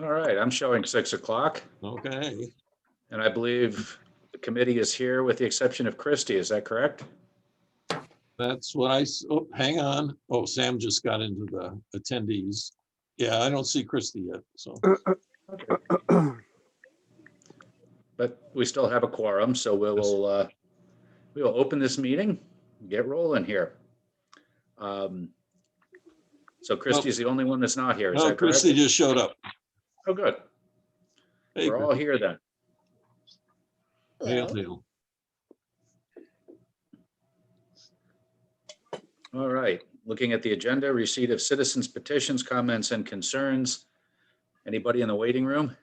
All right, I'm showing 6 o'clock, Okay. and I believe the committee is here with the exception of Christie. Is that correct? That's what oh, hang on. Oh, Sam just got into the attendees. Yeah, I don't see Christie yet, so. But we still have a quorum, so we will open this meeting, get rolling here. So Christie's the only one that's not here. Is No, that correct? Christie just showed up. Oh, good. Hey, We're all here then. Hail, Hello. hail. All right, looking at the agenda, receipt of citizens petitions, comments and concerns. Anybody in the waiting room?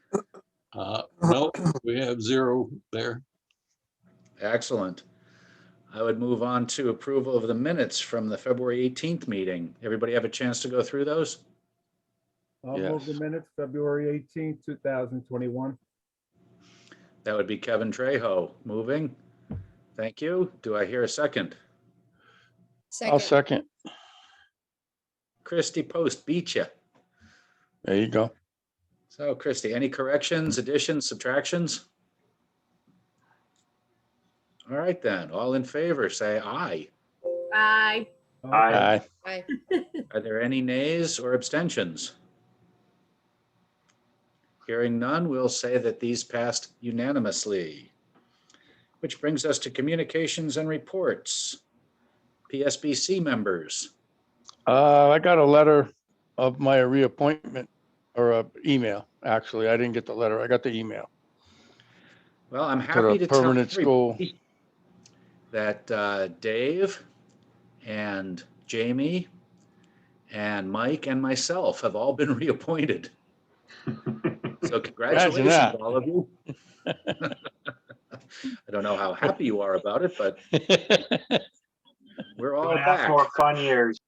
No, we have 0 there. Excellent. I would move on to approval of the minutes from the February 18th meeting. Everybody have a chance to go through those? I'll move the Yes. minutes, February 18th, 2021. That would be Kevin Trejo moving. Thank you. Do I hear a second? I'll Second. second. Christie Post beat you. There you go. So Christie, any corrections, additions, subtractions? All right then, all in favor, say aye. Aye. Aye. Aye. Are there any nays or abstentions? Hearing none, we'll say that these passed unanimously. Which brings us to communications and reports. PSBC members. I got a letter of my reappointment, or a email, actually. I didn't get the letter. I got the email. Well, I'm To happy the to tell permanent school. everybody that Dave and Jamie and Mike and myself have all been reappointed. So congratulations, that. all of you. I don't know how happy you are about it, but we're all Don't have more back. fun years.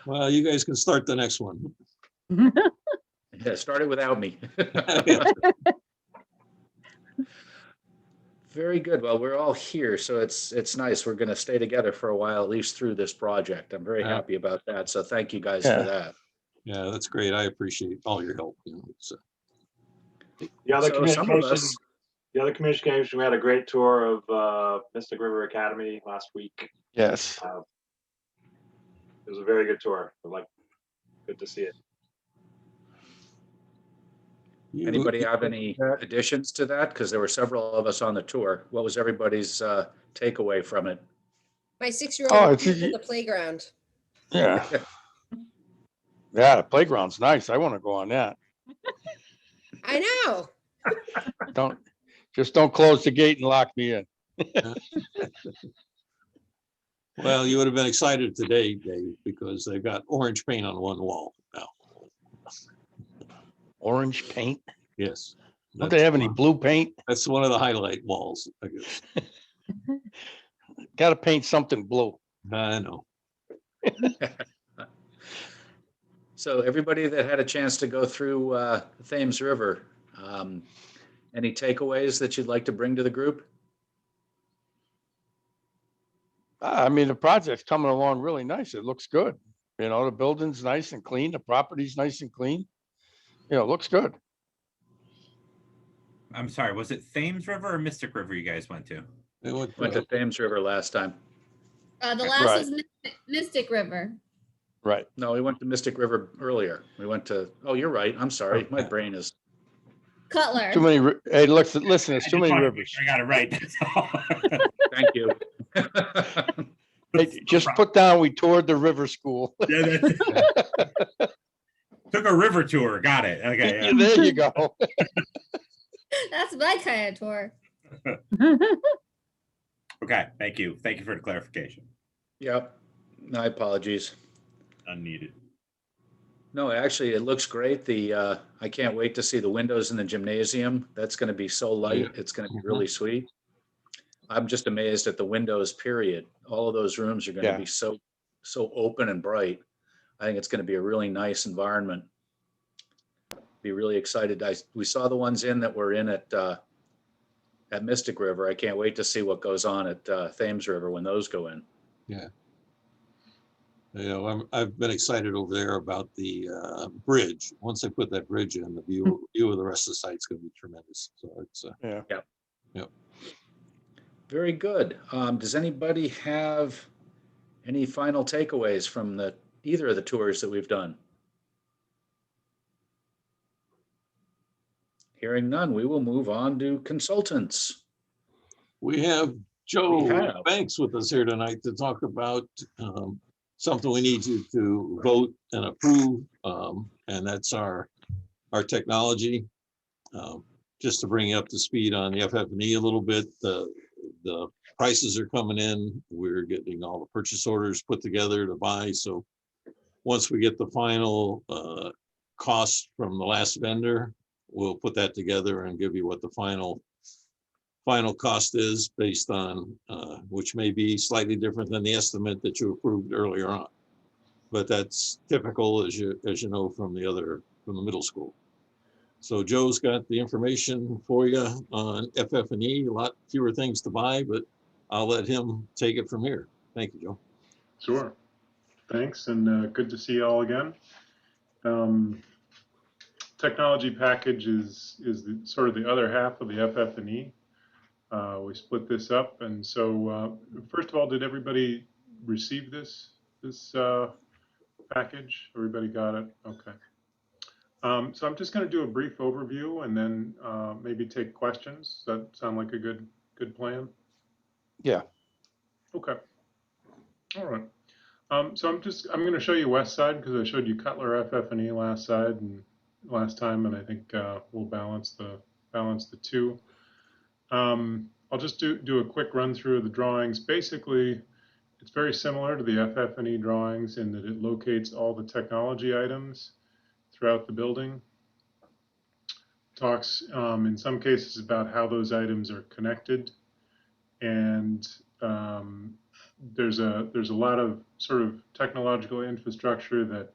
Well, you guys can start the next one. Yeah, started without me. Very good. Well, we're all here, so it's nice. We're going to stay together for a while, at least through this project. I'm very Yeah. happy about that. So thank you guys Yeah. for that. Yeah, that's great. I appreciate all your help. So, The other So some of us, communication, we had a great tour of Mystic River Academy last week. Yes. It was a very good tour. Good to see it. anybody have any additions to that? Because there were several of us on the tour. What was everybody's takeaway from it? My Oh, 6-year-old it's went to easy. the playground. Yeah. Yeah, the playground's nice. I want to go on that. I know. Don't close the gate and lock me in. well, you would have been excited today, Dave, because they've got orange paint on one wall now. Orange paint? Yes. Don't they have any blue paint? That's one of the highlight walls, I guess. Got to paint something blue. I know. So everybody that had a chance to go through Thames River, any takeaways that you'd like to bring to the group? I mean, the project's coming along really nice. It looks good. You know, the building's nice and clean. The property's nice and clean. You know, it looks good. I'm sorry, was it Thames River or Mystic River you guys went to? They went Went to Thames River last time. The last Right. is Mystic River. Right. No, we went to Mystic River earlier. We went to, oh, you're right. I'm sorry. My brain is, Cutler. Too many, hey, listen, there's too many rivers. I got it right. That's all. thank you. Hey, just put down, we toured the river school. Yeah, that's- Took a river tour. Got it. Okay. Yeah. There you go. That's my kind of tour. Okay. Thank you. Thank you for the clarification. Yep. My apologies. Unneeded. No, actually, it looks great. I can't wait to see the windows in the gymnasium. That's going to be so light. It's going to be really sweet. I'm just amazed at the windows, period. All of those rooms are going to Yeah. be so open and bright. I think it's going to be a really nice environment. Be really excited. We saw the ones that were in at Mystic River. I can't wait to see what goes on at Thames River when those go in. Yeah. You know, I've been excited over there about the bridge. Once they put that bridge in, the view of the rest of the site's gonna be tremendous. So it's, Yeah. Very good. Does anybody have any final takeaways from either of the tours that we've done? Hearing none, we will move on to consultants. we have We Joe have. Banks with us here tonight to talk about something we need you to vote and approve, and that's our technology. Just to bring you up to speed on the FF&E a little bit, the prices are coming in. We're getting all the purchase orders put together to buy. So once we get the final cost from the last vendor, we'll put that together and give you what the final cost is based on, which may be slightly different than the estimate that you approved earlier on. But that's typical, as you know, from the middle school. So Joe's got the information for you on FF&E, a lot fewer things to buy, but I'll let him take it from here. Thank you, Joe. Sure. Thanks, and good to see you all again. Technology package is sort of the other half of the FF&E. We split this up, and so first of all, did everybody receive this package? Everybody got it? Okay. So I'm just going to do a brief overview and then maybe take questions. Does that sound like a good plan? Yeah. Okay. All right. So I'm going to show you West Side because I showed you Cutler FF&E last time, and I think we'll balance the two. I'll just do a quick run through of the drawings. Basically, it's very similar to the FF&E drawings in that it locates all the technology items throughout the building. Talks in some cases about how those items are connected, and there's a lot of sort of technological infrastructure that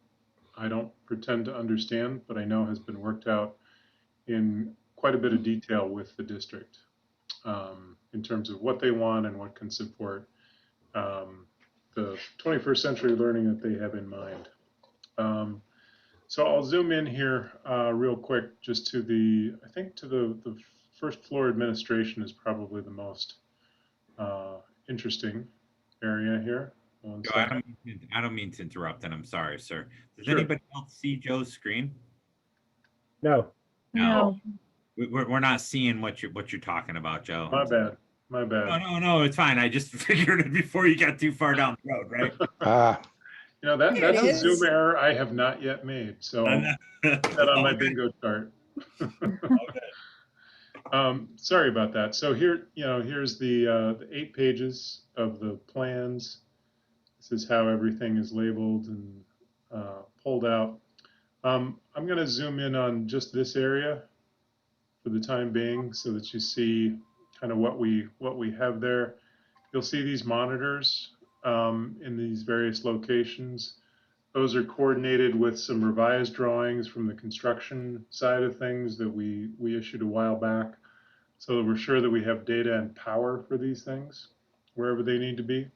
I don't pretend to understand, but I know has been worked out in quite a bit of detail with the district in terms of what they want and what can support the 21st century learning that they have in mind. So I'll zoom in here real quick just to the first floor administration is probably the most interesting area here. Joe, I don't mean to interrupt, and I'm sorry, sir. Does Sure. anybody else see Joe's screen? No, No. We're not seeing what you're talking about, Joe. My bad. No, it's fine. I just figured it before you got too far down the road, right? You know, that's a is. zoom error I have not yet made. So put that on my bingo chart. Sorry about that. So here, here's the 8 pages of the plans. This is how everything is labeled and pulled out. I'm going to zoom in on just this area for the time being, so that you see kind of what we have there. You'll see these monitors in these various locations. Those are coordinated with some revised drawings from the construction side of things that we issued a while back, so that we're sure that we have data and power for these things wherever they need to be.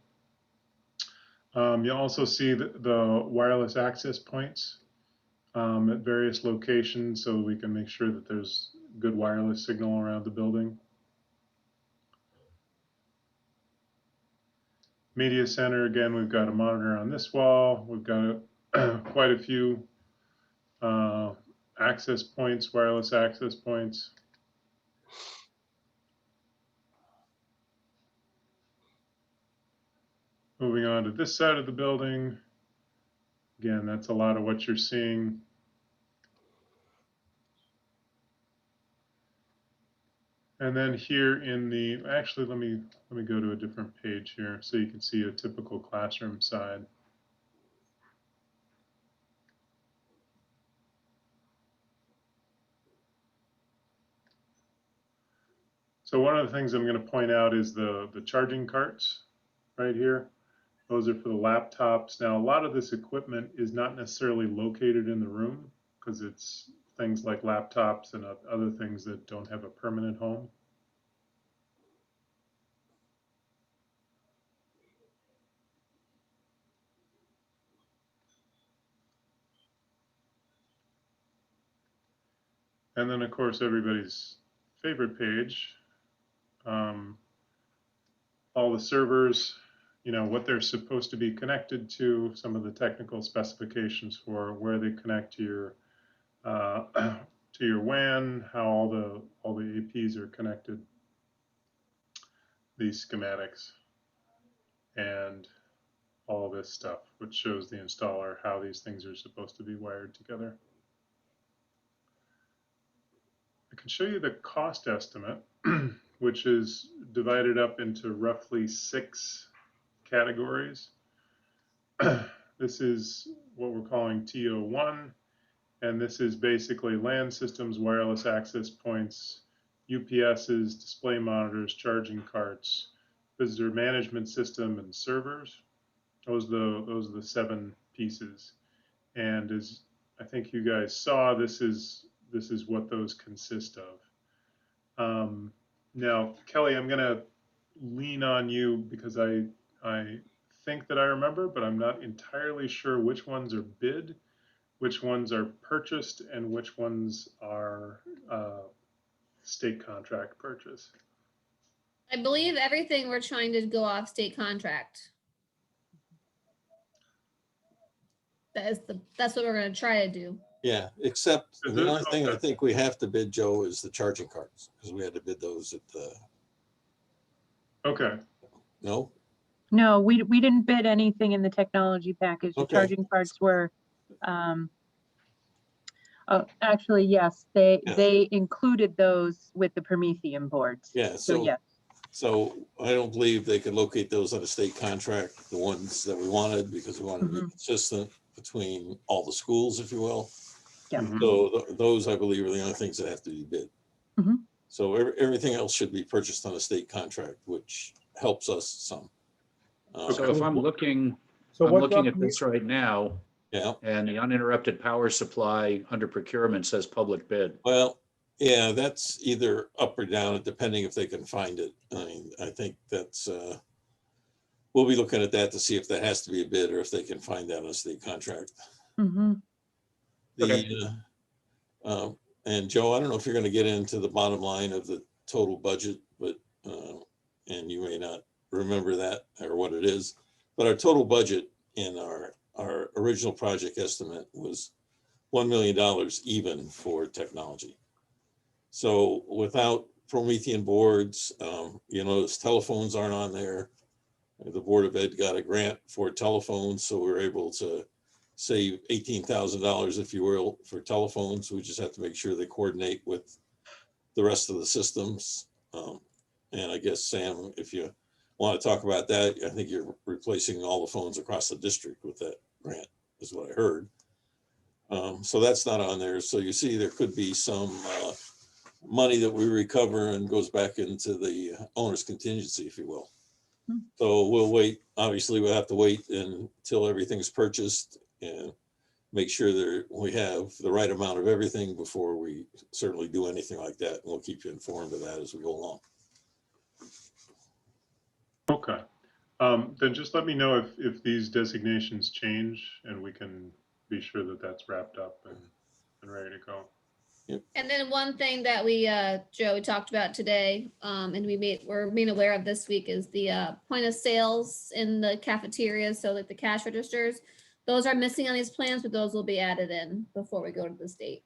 You'll also see the wireless access points at various locations, so we can make sure that there's good wireless signal around the building. Media center, again, we've got a monitor on this wall. We've got quite a few access points, wireless access points. Moving on to this side of the building. Again, that's a lot of what you're seeing. And then here in the, actually, let me go to a different page here so you can see a typical classroom side. So one of the things I'm going to point out is the charging carts right here. Those are for the laptops. Now, a lot of this equipment is not necessarily located in the room because it's things like laptops and other things that don't have a permanent home. And then, of course, everybody's favorite page, all the servers, what they're supposed to be connected to, some of the technical specifications for where they connect to your WAN, how all the APs are connected, these schematics, and all this stuff, which shows the installer how these things are supposed to be wired together. I can show you the cost estimate, which is divided up into roughly 6 categories. This is what we're calling TO1, and this is basically LAN systems, wireless access points, UPSs, display monitors, charging carts, visitor management system, and servers. Those are the 7 pieces. And as I think you guys saw, this is what those consist of. Now, Kelly, I'm going to lean on you because I think that I remember, but I'm not entirely sure which ones are bid, which ones are purchased, and which ones are state contract purchase. I believe everything we're trying to go off state contract. That's what we're going to try to do. Yeah, except the only thing I think we have to bid, Joe, is the charging carts, because we had to bid those at the. Okay. No? No, we didn't bid anything in the technology package. The Okay. charging carts were, oh, actually, yes, they included those with the Promethean boards. Yeah, So yes. So I don't believe they could locate those on a state contract, the ones that we wanted, because we wanted to be consistent between all the schools, if you will. Yeah. So those, I believe, are the only things that have to be bid. Mhm. So everything else should be purchased on a state contract, which helps us some. So if I'm looking, So I'm what looking at document- this right now, Yeah, and the uninterrupted power supply under procurement says public bid. well, yeah, that's either up or down, depending if they can find it. I mean, I think that's, we'll be looking at that to see if that has to be a bid or if they can find that on a state contract. Mhm. And Joe, I don't know if you're going to get into the bottom line of the total budget, but, and you may not remember that or what it is, but our total budget in our original project estimate was $1 million even for technology. So without Promethean boards, you notice telephones aren't on there. The Board of Ed got a grant for telephones, so we're able to save $18,000, if you will, for telephones. We just have to make sure they coordinate with the rest of the systems. And I guess, Sam, if you want to talk about that, I think you're replacing all the phones across the district with that grant, is what I heard. So that's not on there. So you see, there could be some money that we recover and goes back into the owner's contingency, if you will. So we'll wait. Obviously, we'll have to wait until everything's purchased and make sure that we have the right amount of everything before we certainly do anything like that. And we'll keep you informed of that as we go along. Okay. Then just let me know if these designations change, and we can be sure that that's wrapped up and ready to go. And then one thing that we, Joe, we talked about today, and we're made aware of this week is the point of sales in the cafeteria. So like the cash registers, those are missing on these plans, but those will be added in before we go to the state.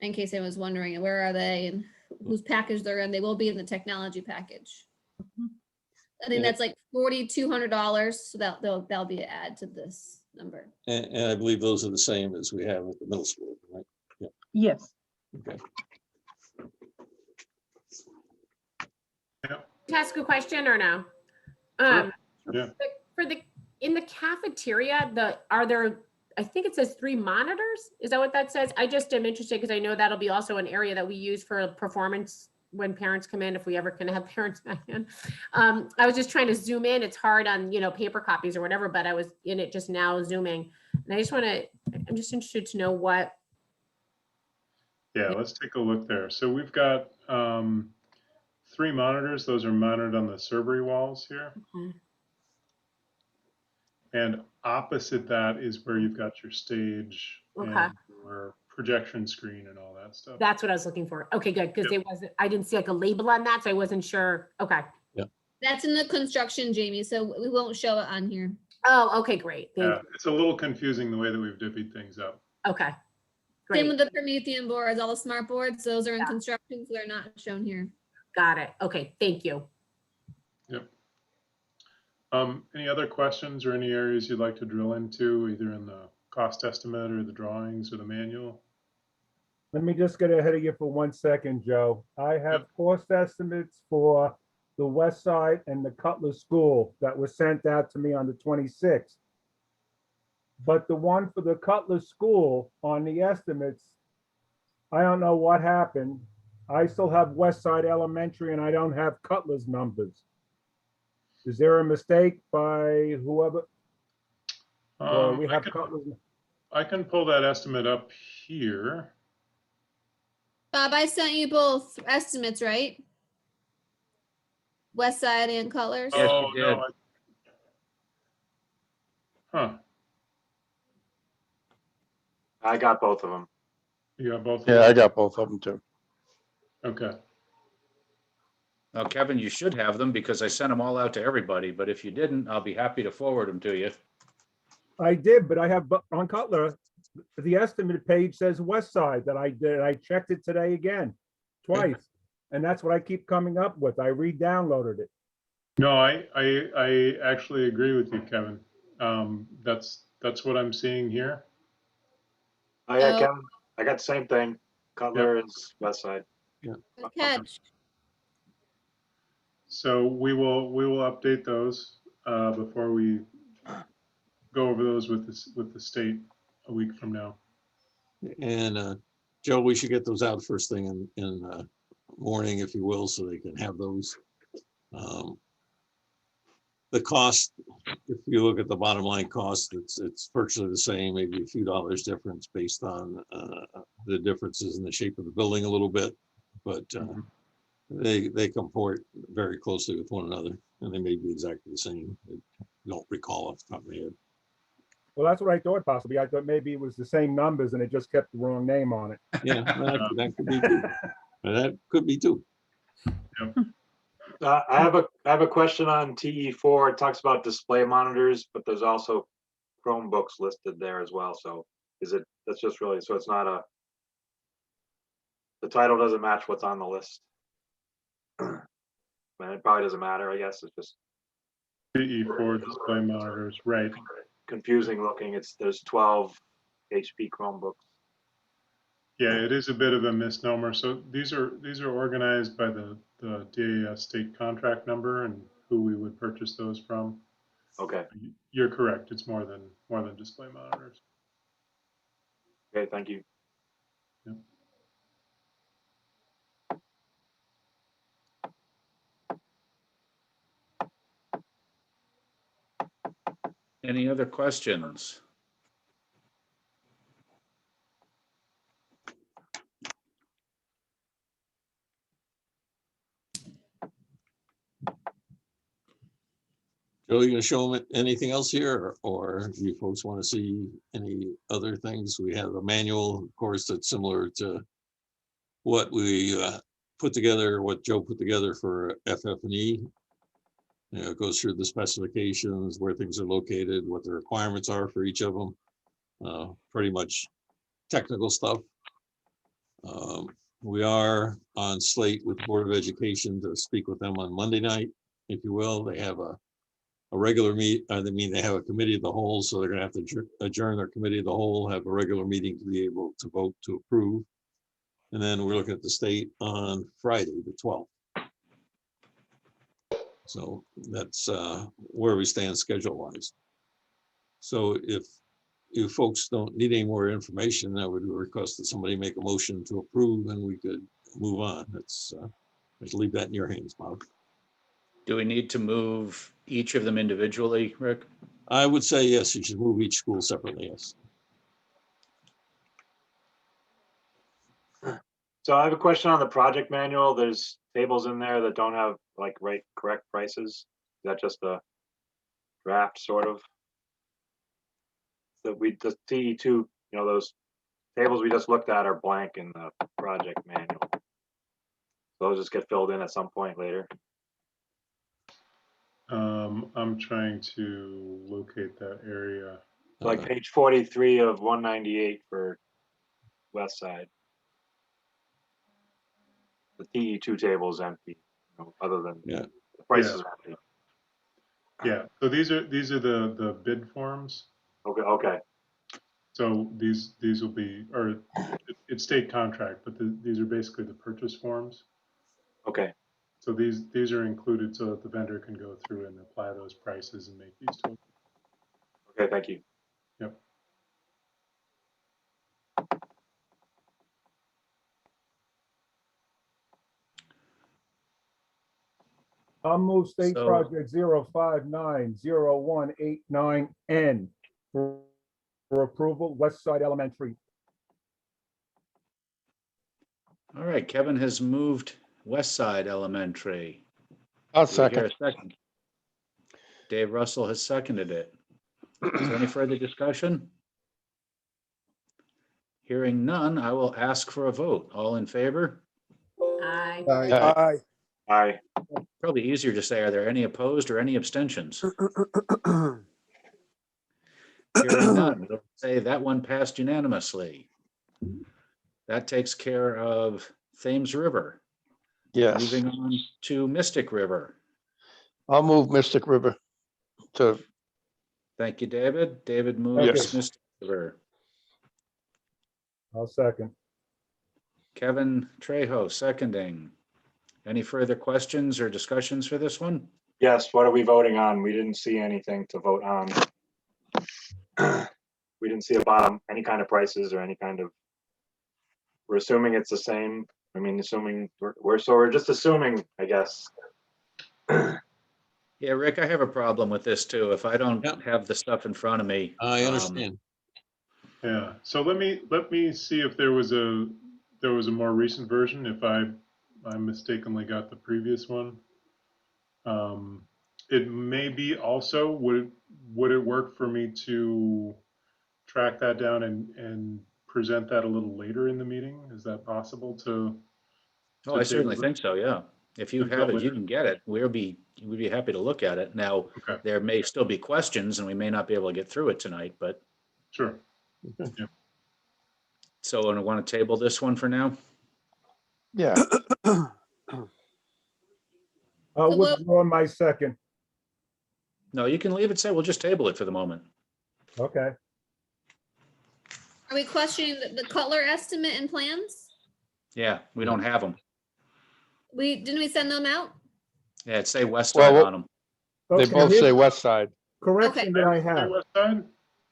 In case anyone was wondering, where are they and whose package they're in, they will be in the technology package. I think that's like $4,200, so that'll be an add to this number. And I believe those are the same as we have at the middle school, right? Yeah. Yes. Okay. Can I ask a question or no? Yeah. In the cafeteria, are there, I think it says 3 monitors. Is that what that says? I just am interested because I know that'll be also an area that we use for performance when parents come in, if we ever can have parents back in. I was just trying to zoom in. It's hard on, paper copies or whatever, but I was in it just now zooming. And I'm just interested to know what. Yeah, let's take a look there. So we've got 3 monitors. Those are mounted on the servery walls here. Okay. And opposite that is where you've got your stage Okay. and your projection screen and all that stuff. That's what I was looking for. Okay, good, because it wasn't, I didn't see like a label on that, so I wasn't sure. Okay. That's in the construction, Jamie, so we won't show it on here. Oh, okay, great. Thank Yeah, it's a little confusing the way that we've divvied things up. you. Okay. Same Great. with the Promethean boards, all the smart boards, those are in Yeah. construction, so they're not shown here. Got it. Okay, thank you. Yep. Any other questions or any areas you'd like to drill into, either in the cost estimate or the drawings or the manual? Let me just get ahead of you for 1 second, Joe. I have cost estimates for the West Side and the Cutler School that was sent out to me on the 26th. But the one for the Cutler School on the estimates, I don't know what happened. I still have West Side Elementary and I don't have Cutler's numbers. Is there a mistake by whoever? Or we have Cutler's? I can pull that estimate up here. Bob, I sent you both estimates, right? West Side and Cutler's. Yes, you Oh, did. no. Huh, I got both of them. you got both? of Yeah, I them? got both of them too. Okay, Now, Kevin, you should have them because I sent them all out to everybody, but if you didn't, I'll be happy to forward them to you. I did, but I have, on Cutler, the estimate page says West Side that I did. I checked it today again, twice. And that's what I keep coming up with. I re-downloaded it. no, I actually agree with you, Kevin. That's what I'm seeing here. Oh, yeah, Oh. Kevin, I got the same thing. Cutler is West Side. Good catch. So we will update those before we go over those with the state a week from now. And Joe, we should get those out first thing in morning, if you will, so they can have those. The cost, if you look at the bottom line cost, it's virtually the same, maybe a few dollars difference based on the differences in the shape of the building a little bit, but they comport very closely with one another, and they may be exactly the same. I don't recall off the top of my head. Well, that's what I thought possibly. I thought maybe it was the same numbers and it just kept the wrong name on it. Yeah, that could be too. That could be too. I have a question on TE4. It talks about display monitors, but there's also Chromebooks listed there as well. So that's just really, so it's not the title doesn't match what's on the list. And it probably doesn't matter, I guess. It's just TE4 display monitors, right? confusing looking. There's 12 HP Chromebooks. Yeah, it is a bit of a misnomer. So these are organized by the DAS state contract number and who we would purchase those from. Okay. You're correct. It's more than display monitors. Okay, thank you. Yep. Any other questions? Joe, you gonna show them anything else here, or you folks want to see any other things? We have a manual, of course, that's similar to what we put together, what Joe put together for FF&E. You know, it goes through the specifications, where things are located, what the requirements are for each of them. Pretty much technical stuff. We are on slate with Board of Education to speak with them on Monday night, if you will. They have a regular they have a committee of the whole, so they're gonna have to adjourn their committee of the whole, have a regular meeting to be able to vote to approve. And then we're looking at the state on Friday, the 12th. So that's where we stand schedule wise. So if you folks don't need any more information, I would request that somebody make a motion to approve and we could move on. Let's leave that in your hands, Bob. Do we need to move each of them individually, Rick? I would say yes, you should move each school separately, yes. So I have a question on the project manual. There's tables in there that don't have like correct prices. Is that just a draft sort of? The TE2, those tables we just looked at are blank in the project manual. Those just get filled in at some point later. I'm trying to locate that area. Like page 43 of 198 for west side. The TE2 table is empty, other than Yeah. the prices are empty. Yeah, so these are the bid forms. Okay. So these will be, or it's state contract, but these are basically the purchase forms. Okay. So these are included so that the vendor can go through and apply those prices and make these totals. Okay, thank you. Yep. I'll move State So- Project 0590189N for approval, West Side Elementary. All right, Kevin has moved West Side Elementary. I'll Do we hear second. a second? Dave Russell has seconded it. Is there any further discussion? Hearing none, I will ask for a vote. All in favor? Aye. Aye. Aye. Probably easier to say, are there any opposed or any abstentions? Hearing none, we'll say that one passed unanimously. That takes care of Thames River. Yes, Moving on to Mystic River. I'll move Mystic River to, Thank you, David. David moves Yes. Mystic River. I'll second. Kevin Trejo seconding. Any further questions or discussions for this one? Yes, what are we voting on? We didn't see anything to vote on. We didn't see a bottom, any kind of prices or any kind of, we're assuming it's the same. I mean, assuming we're just assuming, I guess. Yeah, Rick, I have a problem with this too. If I don't Yep. have the stuff in front of me. I understand. Yeah, so let me see if there was a more recent version, if I mistakenly got the previous one. It may be also, would it work for me to track that down and present that a little later in the meeting? Is that possible to? Oh, I certainly table it? think so, yeah. If you Until have it, you later. can get it. We'd be happy to look at it. Now, Okay, there may still be questions and we may not be able to get through it tonight, but sure. so I want to table this one for now. yeah, I'll So what- withdraw my second. No, you can leave it, say, we'll just table it for the moment. Okay. Are we questioning the Cutler estimate and plans? Yeah, we don't have them. Didn't we send them out? Yeah, it say West Well, Side on them. they Okay, both here's say the West Side. correction that I have. West Side?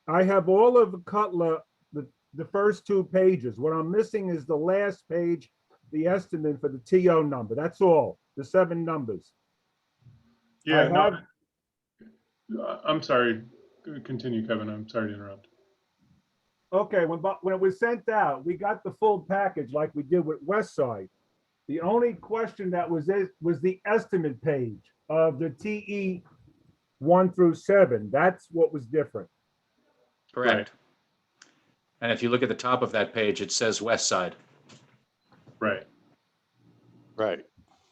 I have all of Cutler, the first 2 pages. What I'm missing is the last page, the estimate for the TO number. That's all, the 7 numbers. Yeah, I no, have- I'm sorry. Continue, Kevin. I'm sorry to interrupt. Okay, when it was sent out, we got the full package like we did with West Side. The only question that was the estimate page of the TE 1 through 7. That's what was different. Correct. And if you look at the top of that page, it says West Side. Right. Right.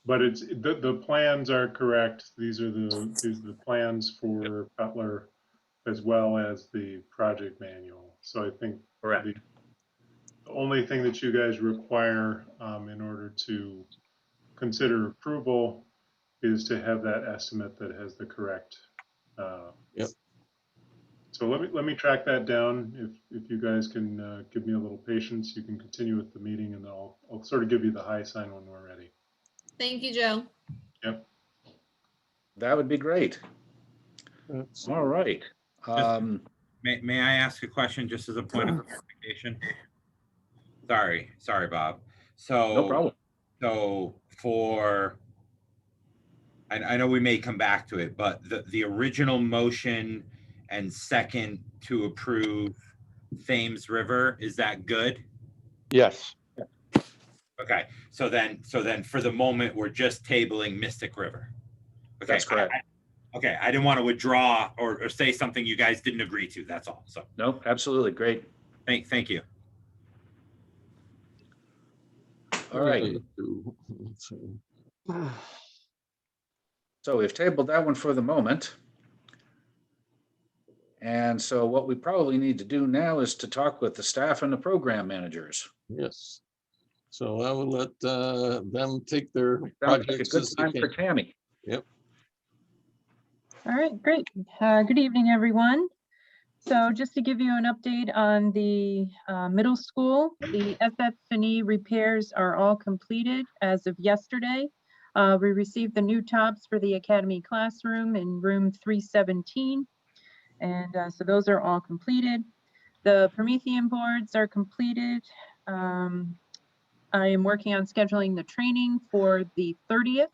But it's, the plans are correct. These are the plans for Cutler as well as the project manual. So I think Correct. the only thing that you guys require in order to consider approval is to have that estimate that has the correct. Yep. So let me track that down. If you guys can give me a little patience, you can continue with the meeting, and I'll sort of give you the high sign when we're ready. Thank you, Joe. Yep. That would be great. All right. May I ask a question just as a point of clarification? Sorry, Bob. So, No problem. So I know we may come back to it, but the original motion and second to approve Thames River, is that good? Yes, Okay, so then for the moment, we're just tabling Mystic River. Okay, That's correct. Okay, I didn't want to withdraw or say something you guys didn't agree to, that's all. So, No, absolutely. Great. thank you. All right. Let's see. So we've tabled that one for the moment. And so what we probably need to do now is to talk with the staff and the program managers. Yes. So I will let them take their Sounds like a projects good as they time for can. Tammy. Yep. All right, great. Good evening, everyone. So just to give you an update on the middle school, the FF&E repairs are all completed as of yesterday. We received the new tops for the academy classroom in room 317. And so those are all completed. The Promethean boards are completed. I am working on scheduling the training for the 30th.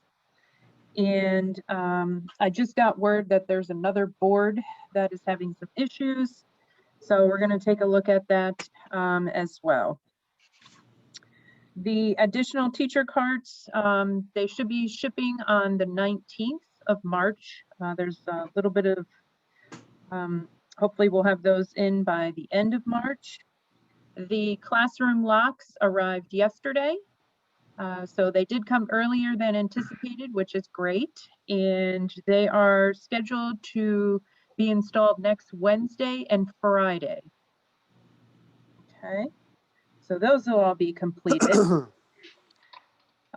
And I just got word that there's another board that is having some issues. So we're going to take a look at that as well. The additional teacher carts, they should be shipping on the 19th of March. There's a little bit of, hopefully we'll have those in by the end of March. The classroom locks arrived yesterday. So they did come earlier than anticipated, which is great. And they are scheduled to be installed next Wednesday and Friday. Okay, so those will all be completed.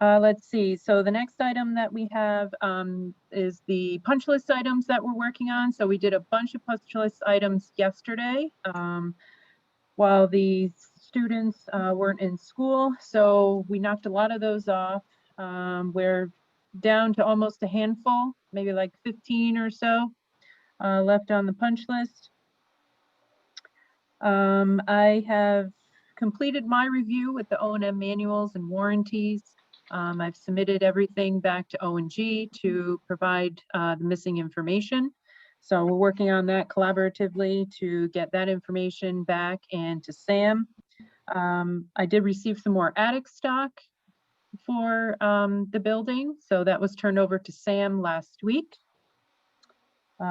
Let's see, so the next item that we have is the punch list items that we're working on. So we did a bunch of punch list items yesterday while the students weren't in school. So we knocked a lot of those off. We're down to almost a handful, maybe like 15 or so left on the punch list. I have completed my review with the O&M manuals and warranties. I've submitted everything back to O&G to provide the missing information. So we're working on that collaboratively to get that information back and to Sam. I did receive some more attic stock for the building. So that was turned over to Sam last week.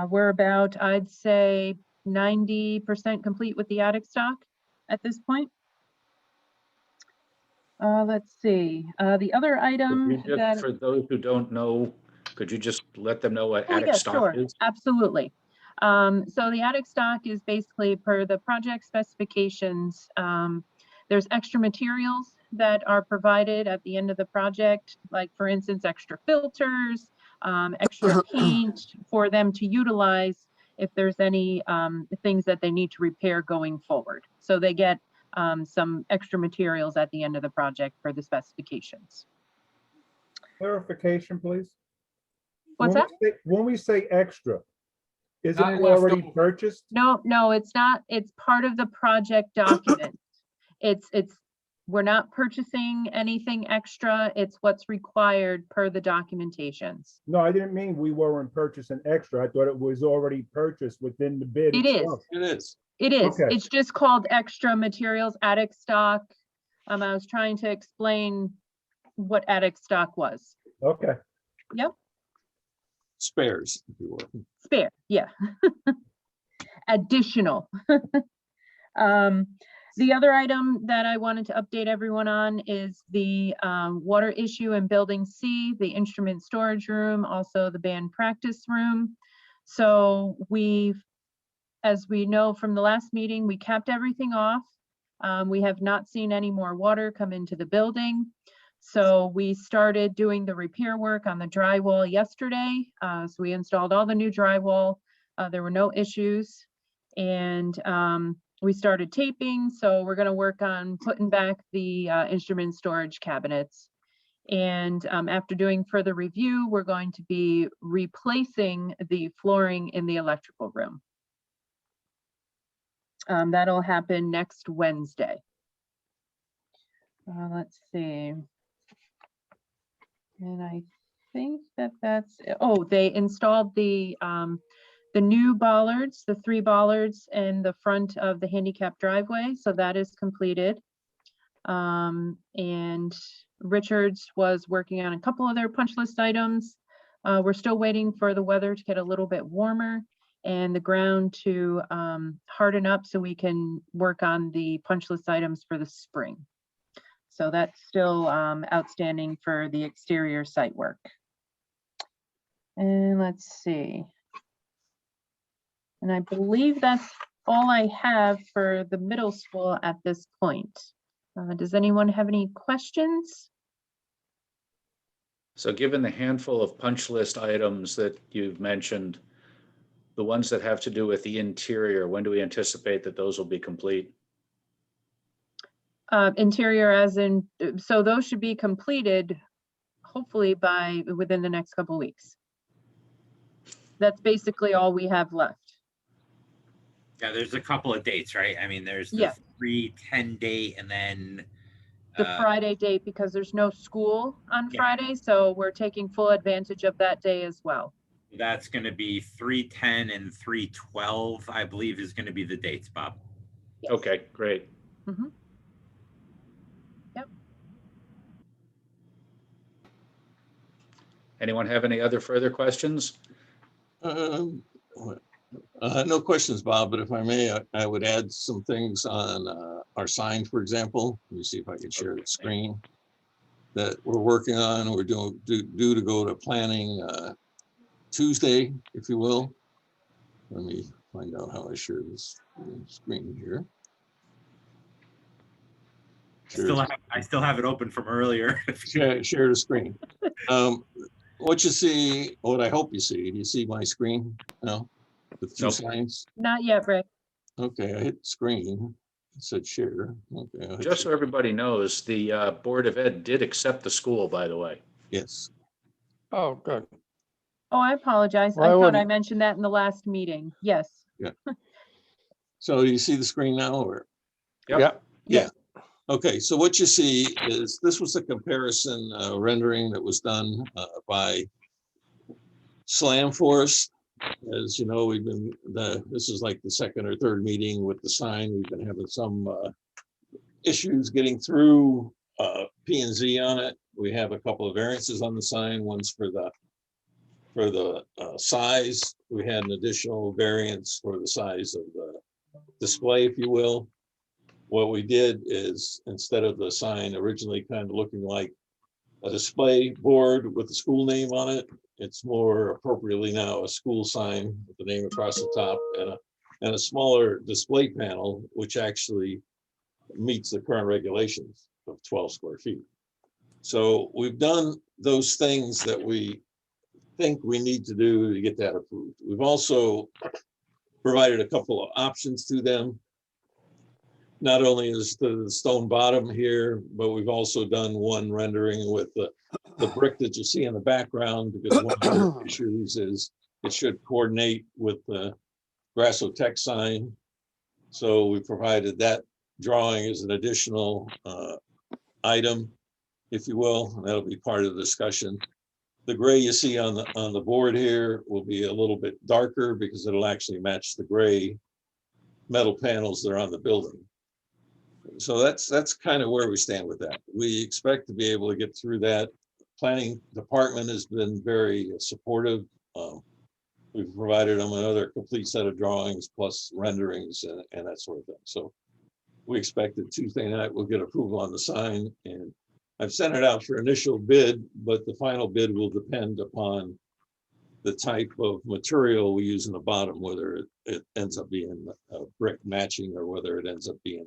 We're about, I'd say, 90% complete with the attic stock at this point. Let's see, the other item that... For those who don't know, could you just let them know what attic yeah, stock sure, is? absolutely. So the attic stock is basically per the project specifications. There's extra materials that are provided at the end of the project, like for instance, extra filters, extra paint for them to utilize if there's any things that they need to repair going forward. So they get some extra materials at the end of the project for the specifications. Clarification, please. What's that? When we say extra, isn't Not it left already over. purchased? No, it's not. It's part of the project document. We're not purchasing anything extra. It's what's required per the documentations. No, I didn't mean we weren't purchasing extra. I thought it was already purchased within the bid It is. itself. It is. It is. Okay. It's just called extra materials, attic stock. I was trying to explain what attic stock was. Okay. Yep. Spares, if you will. Spare, yeah. Additional. The other item that I wanted to update everyone on is the water issue in Building C, the instrument storage room, also the band practice room. So as we know from the last meeting, we capped everything off. We have not seen any more water come into the building. So we started doing the repair work on the drywall yesterday. So we installed all the new drywall. There were no issues. And we started taping. So we're going to work on putting back the instrument storage cabinets. And after doing further review, we're going to be replacing the flooring in the electrical room. That'll happen next Wednesday. Let's see. And I think that's, oh, they installed the new bollards, the 3 bollards in the front of the handicap driveway. So that is completed. And Richards was working on a couple of their punch list items. We're still waiting for the weather to get a little bit warmer and the ground to harden up so we can work on the punch list items for the spring. So that's still outstanding for the exterior site work. And let's see. And I believe that's all I have for the middle school at this point. Does anyone have any questions? So given the handful of punch list items that you've mentioned, the ones that have to do with the interior, when do we anticipate that those will be complete? Interior as in, so those should be completed hopefully within the next couple weeks. That's basically all we have left. Yeah, there's a couple of dates, right? I mean, there's the Yeah. 3/10 date and then The Friday date, because there's no school on Yeah. Friday, so we're taking full advantage of that day as well. that's going to be 3/10 and 3/12, I believe is going to be the dates, Bob. Okay, great. Mhm. Yep. Anyone have any other further questions? No questions, Bob, but if I may, I would add some things on our sign, for example. Let me see if I can share the screen that we're working on. We're due to go to planning Tuesday, if you will. Let me find out how I share this screen here. I still have it open from earlier. Share the screen. What you see, what I hope you see, do you see my screen now? With two Nope. signs? Not yet, Rick. Okay, I hit screen. It said share. Okay. I'll hit Just so share. everybody knows, the Board of Ed did accept the school, by the way. Yes. Oh, good. Oh, I apologize. Why I thought I wouldn't- mentioned that in the last meeting. Yes. So do you see the screen now or? Yep. Yeah, Yeah. Okay, so what you see is this was a comparison rendering that was done by Slam for us. As you know, this is like the second or third meeting with the sign. We've been having some issues getting through P&Z on it. We have a couple of variances on the sign. One's for the size. We had an additional variance for the size of the display, if you will. What we did is, instead of the sign originally kind of looking like a display board with the school name on it, it's more appropriately now a school sign with the name across the top and a smaller display panel, which actually meets the current regulations of 12 square feet. So we've done those things that we think we need to do to get that approved. We've also provided a couple of options to them. Not only is the stone bottom here, but we've also done one rendering with the brick that you see in the background, because one of the issues is it should coordinate with the Grasso Tech sign. So we provided that drawing as an additional item, if you will, and that'll be part of the discussion. The gray you see on the board here will be a little bit darker because it'll actually match the gray metal panels that are on the building. So that's kind of where we stand with that. We expect to be able to get through that. Planning department has been very supportive. We've provided them another complete set of drawings plus renderings and that sort of thing. So we expect that Tuesday night we'll get approval on the sign, and I've sent it out for initial bid, but the final bid will depend upon the type of material we use in the bottom, whether it ends up being a brick matching or whether it ends up being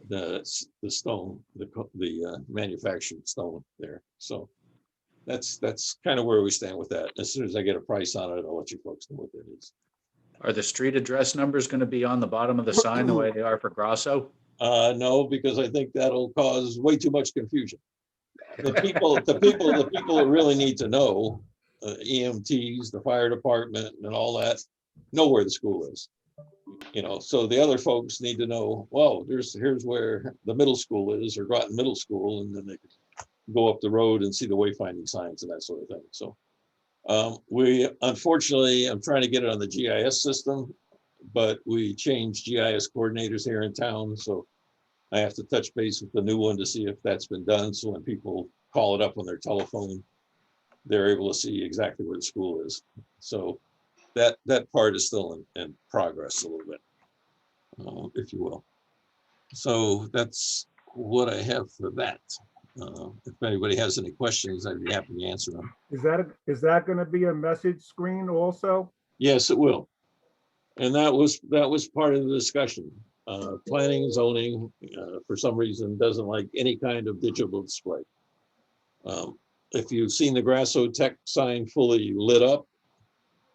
the stone, the manufactured stone there. So that's kind of where we stand with that. As soon as I get a price on it, I'll let you folks know what that is. Are the street address numbers going to be on the bottom of the sign the way they are for Grasso? No, because I think that'll cause way too much confusion. The people that really need to know, EMTs, the fire department and all that, know where the school is. You know, so the other folks need to know, well, here's where the middle school is, or Groton Middle School, and then they can go up the road and see the wayfinding signs and that sort of thing. So we, unfortunately, I'm trying to get it on the GIS system, but we changed GIS coordinators here in town. So I have to touch base with the new one to see if that's been done. So when people call it up on their telephone, they're able to see exactly where the school is. So that part is still in progress a little bit, if you will. So that's what I have for that. If anybody has any questions, I'd be happy to answer them. Is that gonna be a message screen also? Yes, it will. And that was part of the discussion. Planning and zoning, for some reason, doesn't like any kind of digital display. If you've seen the Grasso Tech sign fully lit up,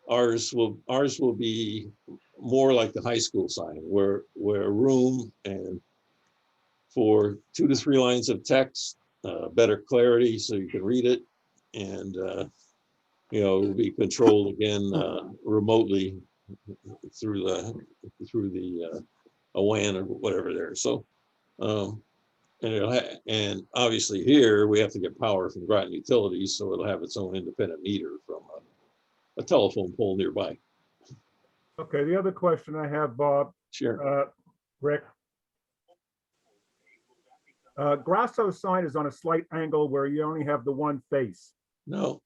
ours will be more like the high school sign, where room and for 2 to 3 lines of text, better clarity so you can read it, and it will be controlled again remotely through the a WAN or whatever there. So and obviously here we have to get power from Groton Utilities, so it'll have its own independent meter from a telephone pole nearby. Okay, the other question I have, Bob, Sure. Rick. Grasso's sign is on a slight angle where you only have the one face. No.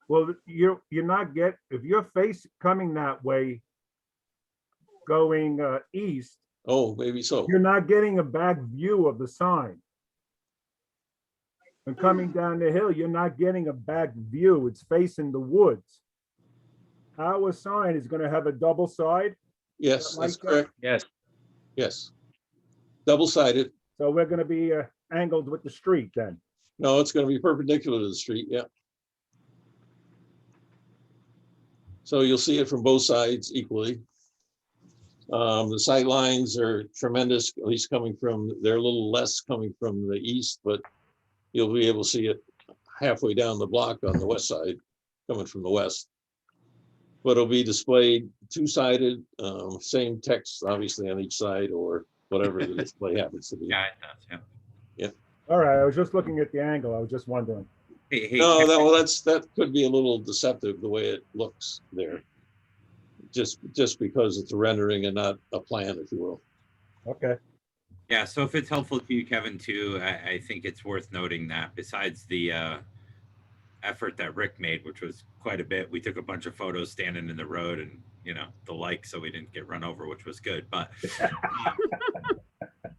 Well, you're not if your face coming that way, going east, Oh, maybe so. you're not getting a back view of the sign. And coming down the hill, you're not getting a back view. It's facing the woods. Our sign is going to have a double side. Yes, like that's that? correct. Yes. Yes. Double-sided. So we're going to be angled with the street then. No, it's going to be perpendicular to the street. Yeah. So you'll see it from both sides equally. The sight lines are tremendous, at least they're a little less coming from the east, but you'll be able to see it halfway down the block on the west side, coming from the west. But it'll be displayed two-sided, same text, obviously, on each side, or whatever the display happens to be. Yeah, it does, yeah. All right, I was just looking at the angle. I was just wondering. Hey, No, that could be a little deceptive the way it looks there. Just because it's a rendering and not a plan, if you will. Okay. Yeah, so if it's helpful to you, Kevin, too, I think it's worth noting that besides the effort that Rick made, which was quite a bit, we took a bunch of photos standing in the road and, the like, so we didn't get run over, which was good. But,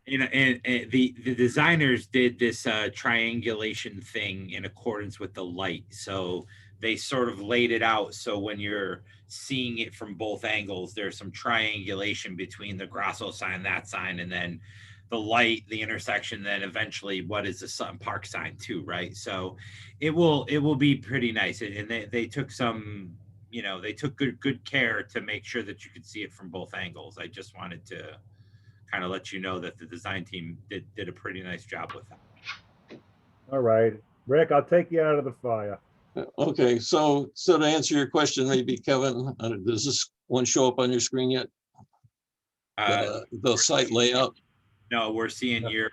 and the designers did this triangulation thing in accordance with the light. So they sort of laid it out. So when you're seeing it from both angles, there's some triangulation between the Grasso sign, that sign, and then the light, the intersection, then eventually what is the Sutton Park sign too, right? So it will be pretty nice. And they took some, they took good care to make sure that you could see it from both angles. I just wanted to kind of let you know that the design team did a pretty nice job with that. All right, Rick, I'll take you out of the fire. Okay, so to answer your question, maybe Kevin, does this one show up on your screen yet? The site layout? No, we're seeing your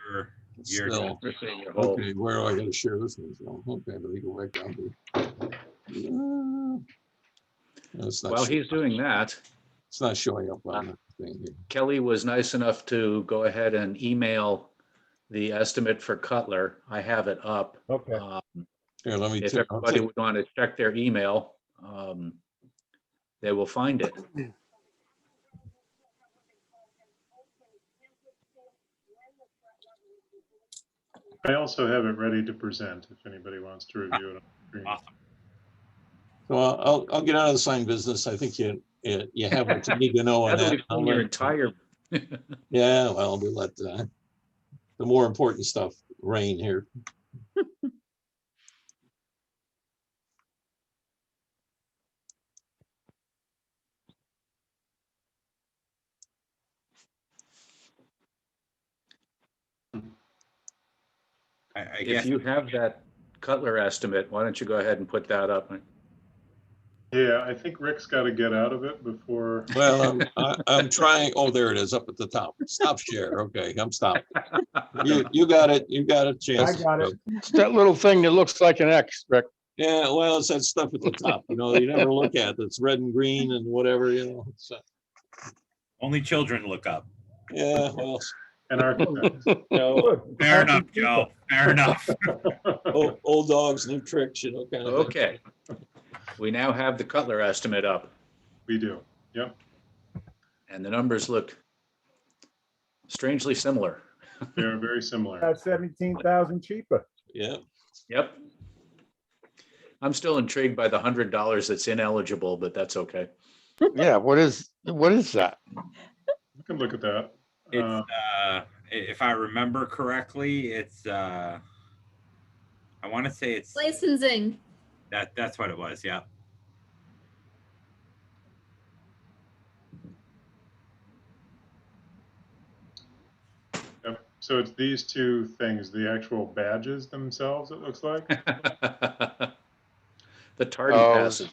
Still. We're seeing your whole. Okay, where do I gotta share this one from? Okay, let me go back down to. While he's doing that, It's not showing up on the thing here. Kelly was nice enough to go ahead and email the estimate for Cutler. I have it up. Okay. Here, let me. If everybody would want to check their email, they will find it. I also have it ready to present if anybody wants to review it on the screen. Awesome. So I'll get out of the sign business. I think you have what you need to know on Now that that. we've seen your entire, Yeah, well, we'll let the more important stuff reign here. I if guess you have that Cutler estimate, why don't you go ahead and put that up? Yeah, I think Rick's got to get out of it before. Well, I'm trying. Oh, there it is up at the top. Stop share. Okay, I'm stopped. You got it. You got a chance. I got it. It's that little thing that looks like an X, Rick. Yeah, well, it's that stuff at the top, you never look at. It's red and green and whatever, It's, only children look up. yeah, well, And architects. Good. Fair enough, Joe. Fair enough. old dogs, new tricks, kind of. thing. Okay. We now have the Cutler estimate up, We do. Yep. and the numbers look strangely similar. They're very similar. That's 17,000 cheaper. Yeah. Yep. I'm still intrigued by the $100 that's ineligible, but that's okay. Yeah, what is that? You can look at that. It's if I remember correctly, it's I want to say it's Licensing. that's what it was. Yeah. Yep. So it's these two things, the actual badges themselves, it looks like. The tardy Oh, passes.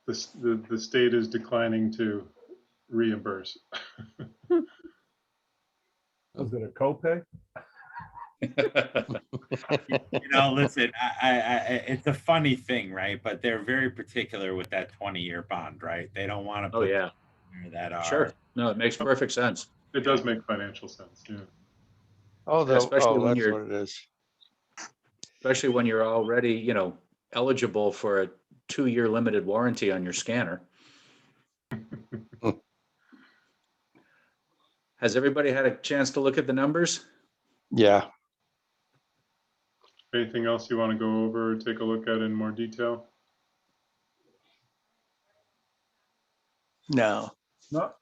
The state is declining to reimburse. Was it a copay? You know, listen, I it's a funny thing, right? But they're very particular with that 20-year bond, right? They don't want to Oh, put yeah, that are sure. No, it makes perfect sense. It does make financial sense, yeah. Oh, Especially when that's you're- what it is. Especially when you're already, eligible for a 2-year limited warranty on your scanner. Has everybody had a chance to look at the numbers? Yeah. Anything else you want to go over or take a look at in more detail? No. No,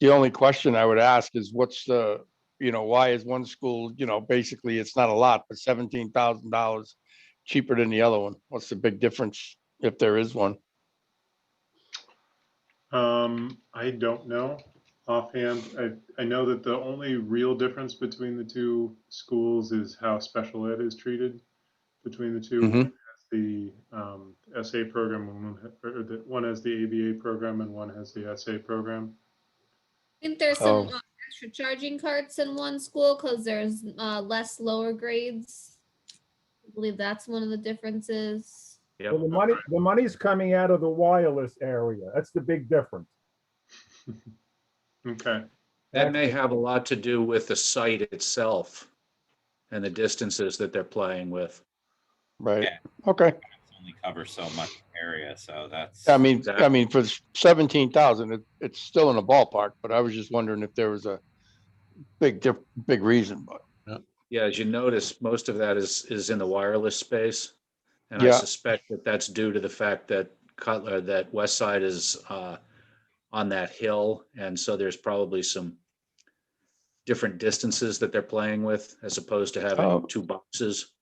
The only question I would ask is what's the, why is one school, basically it's not a lot, but $17,000 cheaper than the other one? What's the big difference if there is one? I don't know offhand. I know that the only real difference between the two schools is how special ed is treated between the two. Mhm. One has the SA program, one has the ABA program, and one has the SA program. I think there's some Oh. extra charging carts in one school because there's less lower grades. I believe that's one of the differences. Yep. well, the money's coming out of the wireless area. That's the big difference. Okay. That may have a lot to do with the site itself and the distances that they're playing with. Right. Yeah. Okay. It's only cover so much area, so that's. I mean, Exactly. for 17,000, it's still in the ballpark, but I was just wondering if there was a big reason, but Yeah, as you notice, most of that is in the wireless space. And I Yeah. suspect that that's due to the fact that that West Side is on that hill. And so there's probably some different distances that they're playing with as opposed to having Oh. two boxes.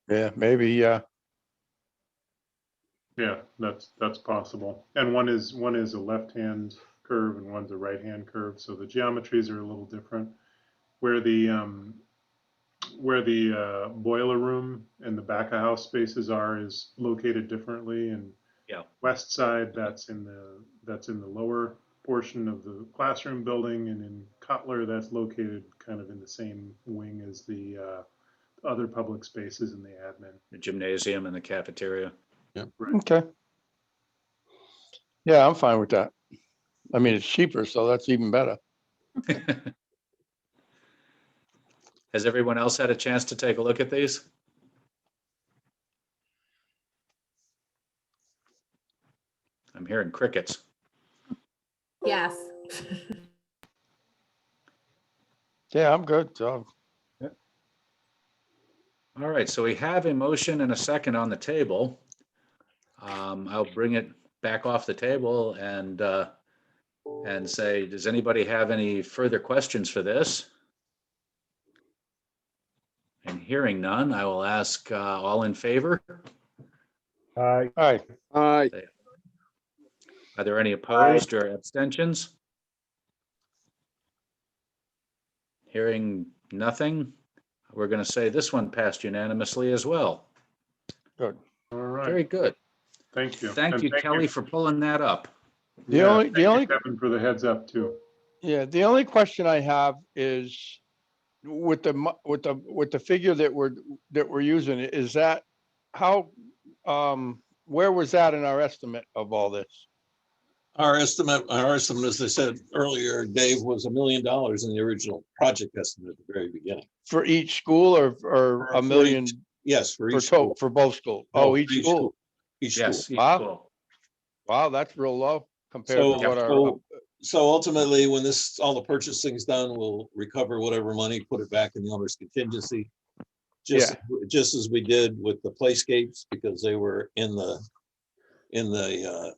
yeah, maybe, yeah. Yeah, that's possible. And one is a left-hand curve and one's a right-hand curve, so the geometries are a little different. Where the boiler room and the back of house spaces are is located differently. And Yeah. west side, that's in the lower portion of the classroom building, and in Cutler, that's located kind of in the same wing as the other public spaces in the admin. The gymnasium and the cafeteria. Okay. Yeah, I'm fine with that. I mean, it's cheaper, so that's even better. Has everyone else had a chance to take a look at these? I'm hearing crickets. Yes. Yeah, I'm good. So, All right, so we have a motion and a second on the table. I'll bring it back off the table and say, does anybody have any further questions for this? And hearing none, I will ask all in favor. Aye. all right. Are there any opposed or abstentions? Hearing nothing, we're going to say this one passed unanimously as well. Good. All right. Very good. Thank you. Thank And you, Kelly, for pulling that up. The Yeah, only- thank the you, only- Kevin, for the heads up too. Yeah, the only question I have is with the figure that we're using, is that how, where was that in our estimate of all this? Our estimate, as I said earlier, Dave, was $1 million in the original project estimate at the very beginning. For each school or For a million Yes, for for each school. for both schools? No, Oh, for each school. Each school. Yes. each Wow. school. Wow, that's real low compared So- to what our, so- So ultimately, when all the purchasing's done, we'll recover whatever money, put it back in the owner's contingency. Just as we did with the playscapes, because they were in the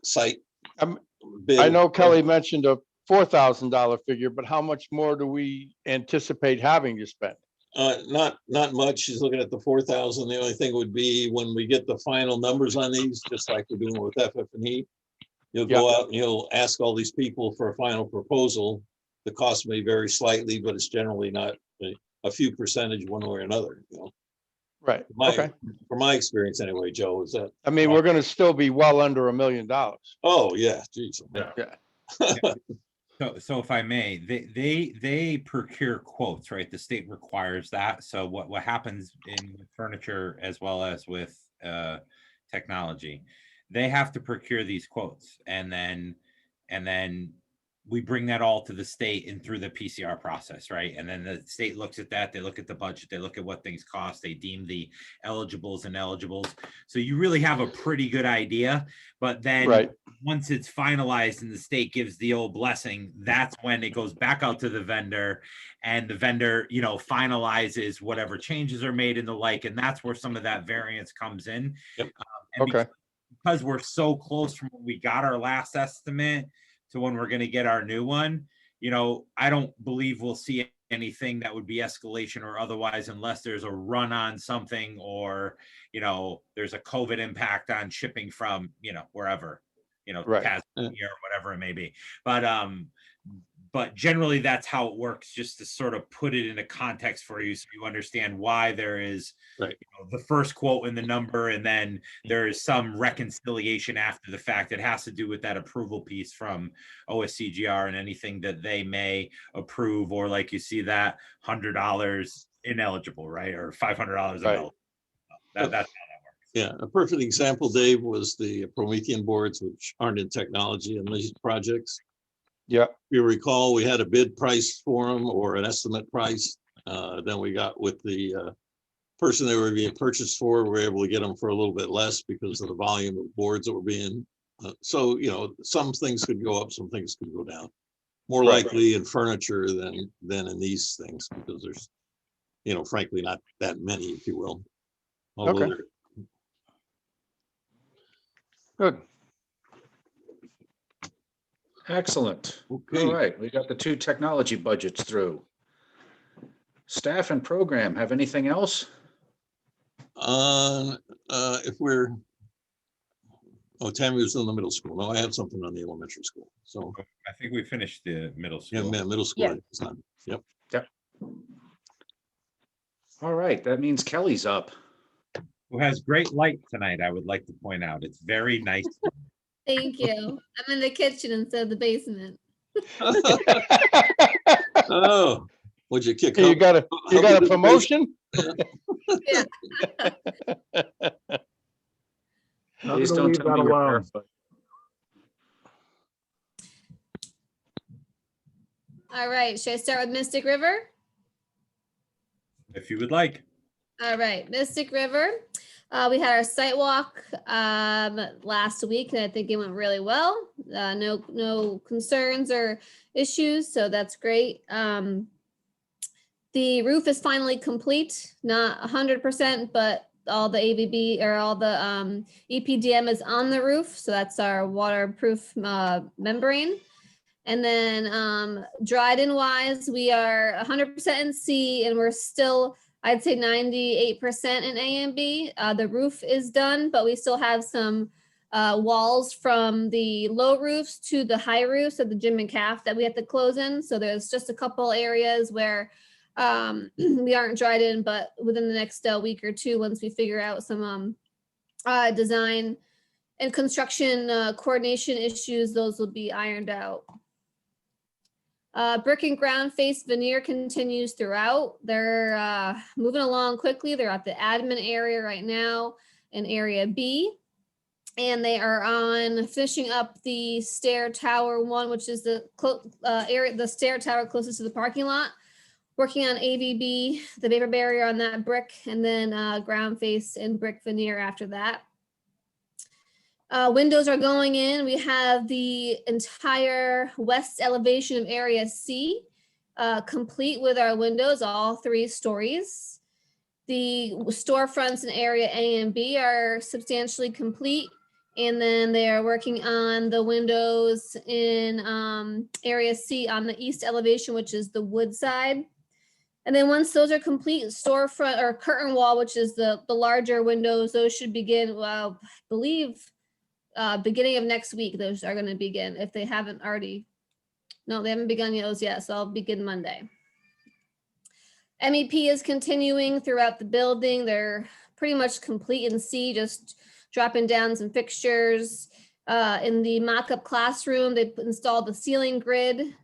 site. I know Kelly mentioned a $4,000 figure, but how much more do we anticipate having to spend? Not much. She's looking at the 4,000. The only thing would be when we get the final numbers on these, just like we're doing with FF&E, you'll go out and you'll ask all these people for a final proposal. The cost may vary slightly, but it's generally not a few percentage one way or another, you know. Right. From my experience anyway, Joe, is that. I mean, we're going to still be well under $1 million. Oh, yeah, geez. Yeah. So if I may, they procure quotes, right? The state requires that. So what happens in furniture as well as with technology, they have to procure these quotes, and then we bring that all to the state and through the PCR process, right? And then the state looks at that, they look at the budget, they look at what things cost, they deem the eligibles and ineligibles. So you really have a pretty good idea, but then once it's finalized and the state gives the old blessing, that's when it goes back out to the vendor, and the vendor, you know, finalizes whatever changes are made and the like, and that's where some of that variance comes in. Because we're so close from when we got our last estimate to when we're going to get our new one, you know, I don't believe we'll see anything that would be escalation or otherwise, unless there's a run on something, or, you know, there's a COVID impact on shipping from, you know, wherever, you know, Tasmania or whatever it may be. But generally that's how it works, just to sort of put it into context for you, so you understand why there is you know, the first quote and the number, and then there is some reconciliation after the fact that has to do with that approval piece from OSCGR and anything that they may approve, or like you see that $100 ineligible, right? Or $500 ineligible. That's how that works. Yeah, a perfect example, Dave, was the Promethean boards, which aren't in technology and these projects. Yeah. If you recall, we had a bid price for them, or an estimate price. Then we got with the person they were being purchased for, we were able to get them for a little bit less because of the volume of boards that were being. So, you know, some things could go up, some things could go down. More likely in furniture than in these things, because there's, you know, frankly, not that many, if you will. Although Good. Excellent. All right, we got the 2 technology budgets through. Staff and program, have anything else? If we're, Tammy was in the middle school. No, I have something on the elementary school. So I think we finished the middle school. Yeah, middle school. It's done. Yep. All right, that means Kelly's up. Who has great light tonight, I would like to point out. It's very nice. Thank you. I'm in the kitchen instead of the basement. Oh, would you kick? You got a promotion? Yeah. Please don't tell me you're barefoot. All right, should I start with Mystic River? If you would like. All right, Mystic River. We had our site walk last week, and I think it went really well. No concerns or issues, so that's great. The roof is finally complete, not 100%, but all the AVB or all the EPDM is on the roof, so that's our waterproof membrane. And then Dryden wise, we are 100% in C, and we're still, I'd say 98% in A and B. The roof is done, but we still have some walls from the low roofs to the high roofs of the gym and calf that we have to close in. So there's just a couple areas where we aren't dried in, but within the next week or two, once we figure out some design and construction coordination issues, those will be ironed out. Brick and ground face veneer continues throughout. They're moving along quickly. They're at the admin area right now in area B. And they are on finishing up the stair tower one, which is the stair tower closest to the parking lot. Working on AVB, the vapor barrier on that brick, and then ground face and brick veneer after that. Windows are going in. We have the entire west elevation of area C complete with our windows, all 3 stories. The storefronts in area A and B are substantially complete. And then they are working on the windows in area C on the east elevation, which is the wood side. And then once those are complete, storefront or curtain wall, which is the larger windows, those should begin, well, I believe, beginning of next week, those are going to begin if they haven't already. No, they haven't begun those yet, so I'll begin Monday. MEP is continuing throughout the building. They're pretty much complete in C, just dropping down some fixtures. In the mock-up classroom, they installed the ceiling grid.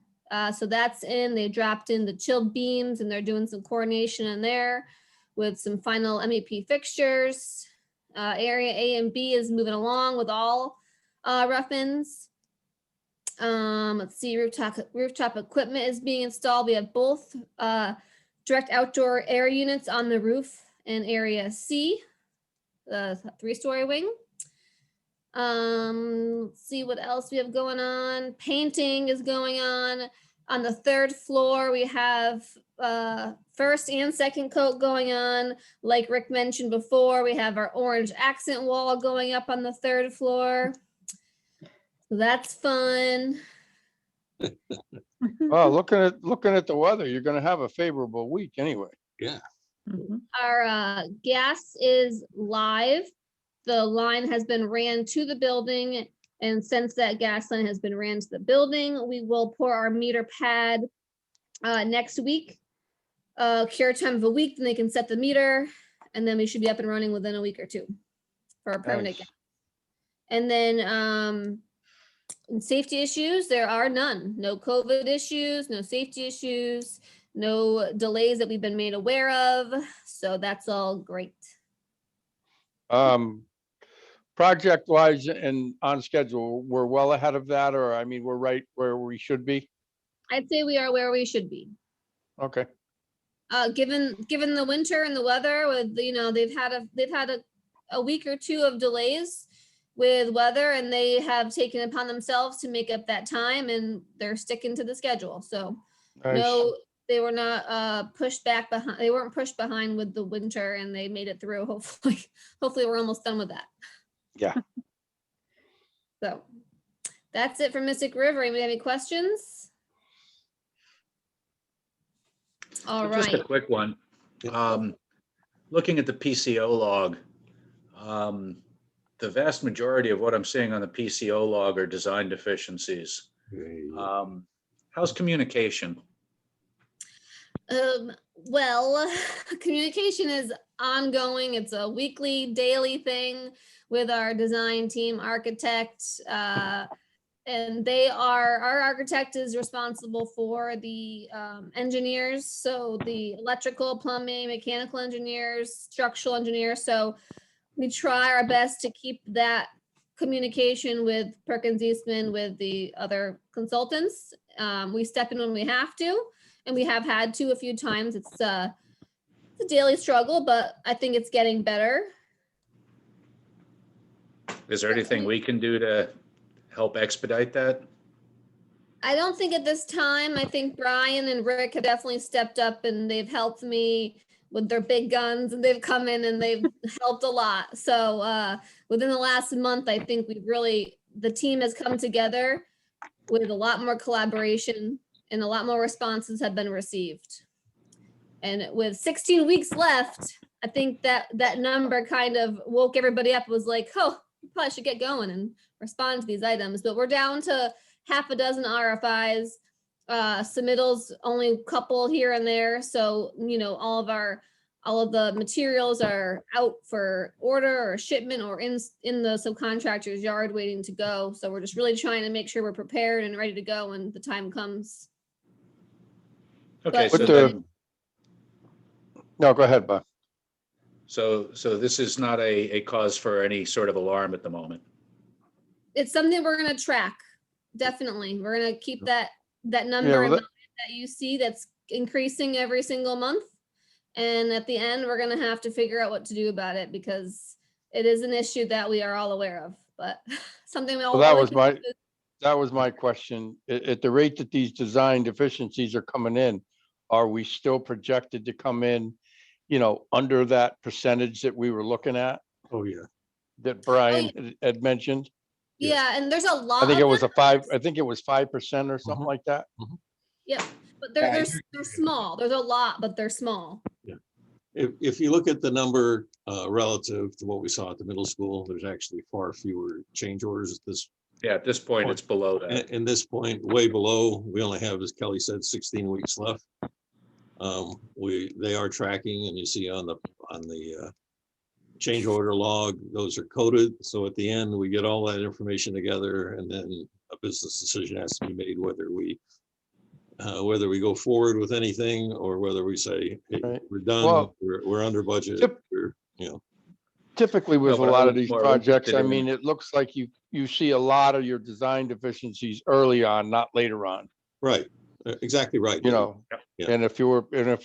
So that's in. They dropped in the chilled beams and they're doing some coordination in there with some final MEP fixtures. Area A and B is moving along with all rough-ins. Let's see, rooftop equipment is being installed. We have both direct outdoor air units on the roof in area C, the 3-story wing. Let's see what else we have going on. Painting is going on. On the 3rd floor, we have first and second coat going on. Like Rick mentioned before, we have our orange accent wall going up on the 3rd floor. So that's fun. Well, looking at the weather, you're gonna have a favorable week anyway. Yeah. Our gas is live. The line has been ran to the building, and since that gas line has been ran to the building, we will pour our meter pad next week. Cure time of a week, then they can set the meter, and then we should be up and running within a week or 2 for a permanent gas. And then safety issues, there are none. No COVID issues, no safety issues, no delays that we've been made aware of. So that's all great. Project wise and on schedule, we're well ahead of that, or I mean, we're right where we should be. I'd say we are where we should be. Okay. Given the winter and the weather, with they've had a week or 2 of delays with weather, and they have taken upon themselves to make up that time, and they're sticking to the schedule. So Nice. no, they were not pushed back behind. They weren't pushed behind with the winter, and they made it through. Hopefully we're almost done with that. Yeah. So that's it for Mystic River. Anybody have any questions? All So just a right. quick one. Looking at the PCO log, the vast majority of what I'm seeing on the PCO log are design deficiencies. How's communication? Well, communication is ongoing. It's a weekly, daily thing with our design team architect. And our architect is responsible for the engineers. So the electrical, plumbing, mechanical engineers, structural engineers. So we try our best to keep that communication with Perkins Eastman, with the other consultants. We step in when we have to, and we have had to a few times. It's a daily struggle, but I think it's getting better. Is there anything we can do to help expedite that? I don't think at this time. I think Brian and Rick have definitely stepped up, and they've helped me with their big guns, and they've come in and they've helped a lot. So within the last month, I think the team has come together with a lot more collaboration, and a lot more responses have been received. And with 16 weeks left, I think that number kind of woke everybody up. It was like, oh, we probably should get going and respond to these items. But we're down to half a dozen RFIs, submittals, only a couple here and there. So, all of the materials are out for order or shipment or in the subcontractor's yard waiting to go. So we're just really trying to make sure we're prepared and ready to go when the time comes. Okay, But- so No, go ahead, Bob. So this is not a cause for any sort of alarm at the moment. It's something we're going to track. Definitely. We're going to keep that number well, in mind that you see that's increasing every single month. And at the end, we're going to have to figure out what to do about it, because it is an issue that we are all aware of. but something we Well, all. that all we was can my, do is- that was my question. At the rate that these design deficiencies are coming in, are we still projected to come in, under that percentage that we were looking at, Oh, yeah. that Brian had mentioned? Yes. Yeah, and there's a lot. I think it of was them. I think it was 5% or something Mhm. like that. Yep, but Yeah, they're small. There's a lot, but they're small. If you look at the number relative to what we saw at the middle school, there's actually far fewer change orders at this. Yeah, at this point, it's below that. In this point, way below, we only have, as Kelly said, 16 weeks left. They are tracking, and you see on the change order log, those are coded. So at the end, we get all that information together, and then a business decision has to be made whether we go forward with anything or whether we say, hey, Right. we're done, Well, we're under budget. tip- Typically with No, a but I lot was of these more projects, interested I in- mean, it looks like you see a lot of your design deficiencies early on, not later on, Right, exactly right. Yeah. Yeah. And if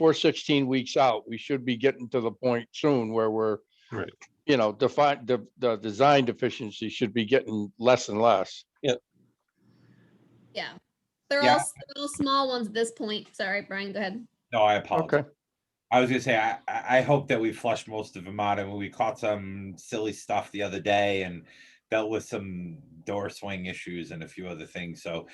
we're 16 weeks out, we should be getting to the point soon where we're, Right. the design deficiency should be getting less and less. Yeah. They're Yeah. all small ones at this point. Sorry, Brian, go ahead. No, I apologize. Okay. I was gonna say, I hope that we flushed most of them out. I mean, we caught some silly stuff the other day and dealt with some door swing issues and a few other things. So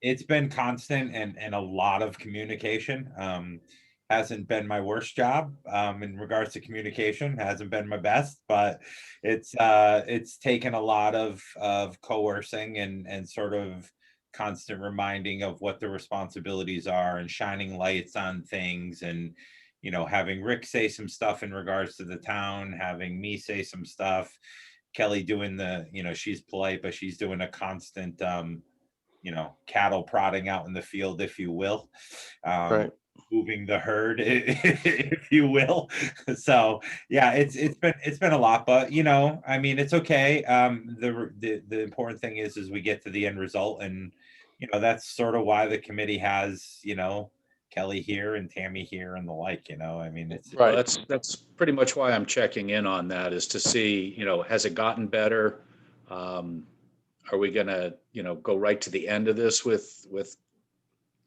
it's been constant and a lot of communication. Hasn't been my worst job in regards to communication, hasn't been my best, but it's taken a lot of coercing and sort of constant reminding of what the responsibilities are and shining lights on things, and having Rick say some stuff in regards to the town, having me say some stuff, Kelly doing she's polite, but she's doing a constant cattle prodding out in the field, if you will. Right. Moving the herd, if you will. So yeah, it's been a lot, but I mean, it's okay. The important thing is we get to the end result, and that's sort of why the committee has Kelly here and Tammy here and the like. I mean, it's Well, Right. that's pretty much why I'm checking in on that, is to see, has it gotten better? Are we gonna, go right to the end of this with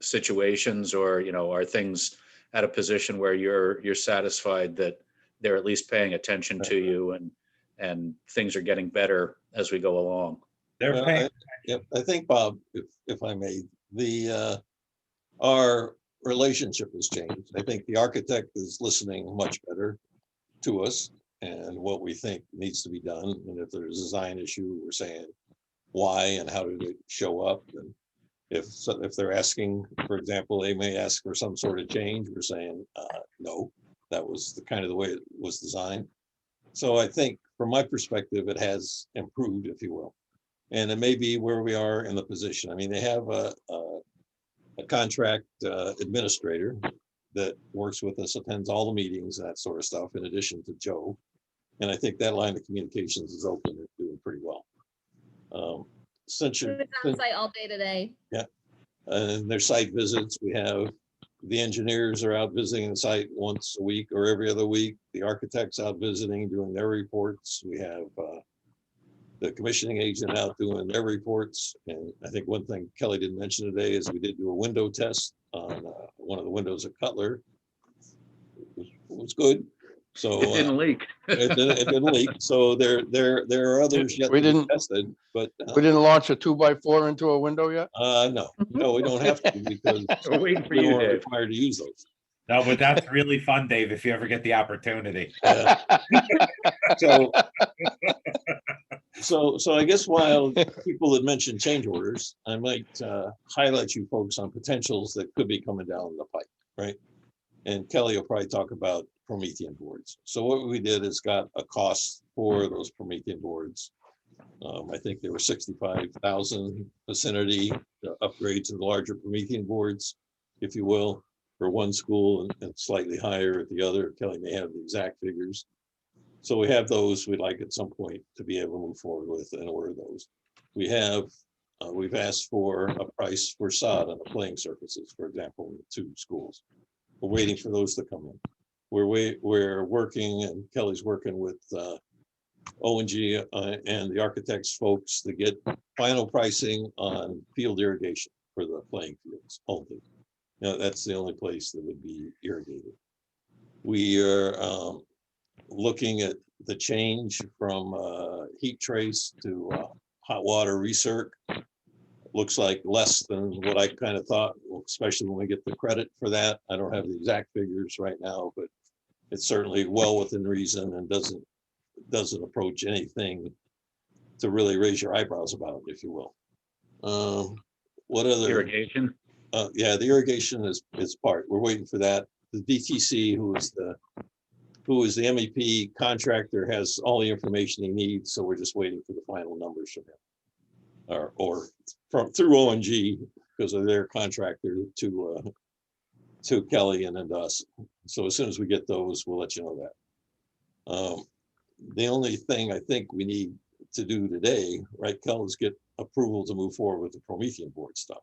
situations, or, are things at a position where you're satisfied that they're at least paying attention to you, and things are getting better as we go along? they're Well, paying. I think, Bob, if I may, our relationship has changed. I think the architect is listening much better to us and what we think needs to be done. And if there's a design issue, we're saying why and how did it show up. And if they're asking, for example, they may ask for some sort of change, we're saying, no, that was the way it was designed. So I think from my perspective, it has improved, if you will. And it may be where we are in the position. I mean, they have a contract administrator that works with us, attends all the meetings, that sort of stuff, in addition to Joe. And I think that line of communications is open and doing pretty well. Since you're, It's on site all day today. and their site visits, we have the engineers are out visiting the site once a week or every other week. The architects out visiting, doing their reports. We have the commissioning agent out doing their reports. And I think one thing Kelly didn't mention today is we did do a window test on one of the windows at Cutler. It was good. So It didn't leak. it didn't leak. So there are others yet We to be didn't- tested, but We didn't launch a 2x4 into a window yet? no, we don't have to, because We're waiting for we you, weren't Dave. required to use those. No, but that's really fun, Dave, if you ever get the opportunity. So I guess while people had mentioned change orders, I might highlight you folks on potentials that could be coming down the pipe, right? And Kelly will probably talk about Promethean boards. So what we did is got a cost for those Promethean boards. I think there were 65,000 vicinity to upgrade to the larger Promethean boards, if you will, for one school, and slightly higher at the other. Kelly may have the exact figures. So we have those we'd like at some point to be able to move forward with and order those. We've asked for a price for sod on the playing surfaces, for example, in the 2 schools. We're waiting for those to come in. We're working, and Kelly's working with O&G and the architects folks to get final pricing on field irrigation for the playing fields only. Now, that's the only place that would be irrigated. We are looking at the change from heat trace to hot water recirc. Looks like less than what I kind of thought, especially when we get the credit for that. I don't have the exact figures right now, but it's certainly well within reason and doesn't approach anything to really raise your eyebrows about, if you will. What other? Irrigation? Yeah, the irrigation is part. We're waiting for that. The DTC, who is the MEP contractor, has all the information he needs, so we're just waiting for the final numbers from him, or from through O&G because of their contractor to Kelly and then to us. So as soon as we get those, we'll let you know that. The only thing I think we need to do today, right, Kel, is get approval to move forward with the Promethean board stuff.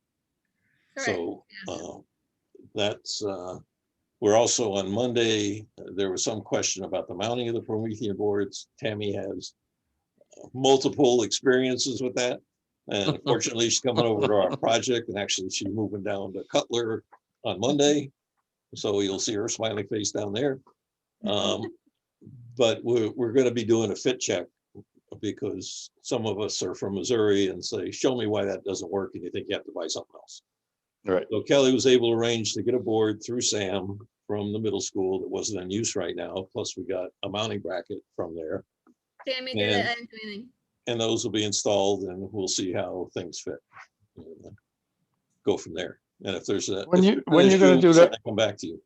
Correct. So that's, we're also on Monday, there was some question about the mounting of the Promethean boards. Tammy has multiple experiences with that. And fortunately, she's coming over to our project, and actually she's moving down to Cutler on Monday. So you'll see her smiling face down there. But we're going to be doing a fit check because some of us are from Missouri and say, show me why that doesn't work, and you think you have to buy something else. Right. So Kelly was able to arrange to get a board through Sam from the middle school that wasn't in use right now. Plus we got a mounting bracket from there. Tammy did it. I didn't do anything. And those will be installed and we'll see how things fit. And go from there. And if there's a. When you're gonna do that? Come back to you.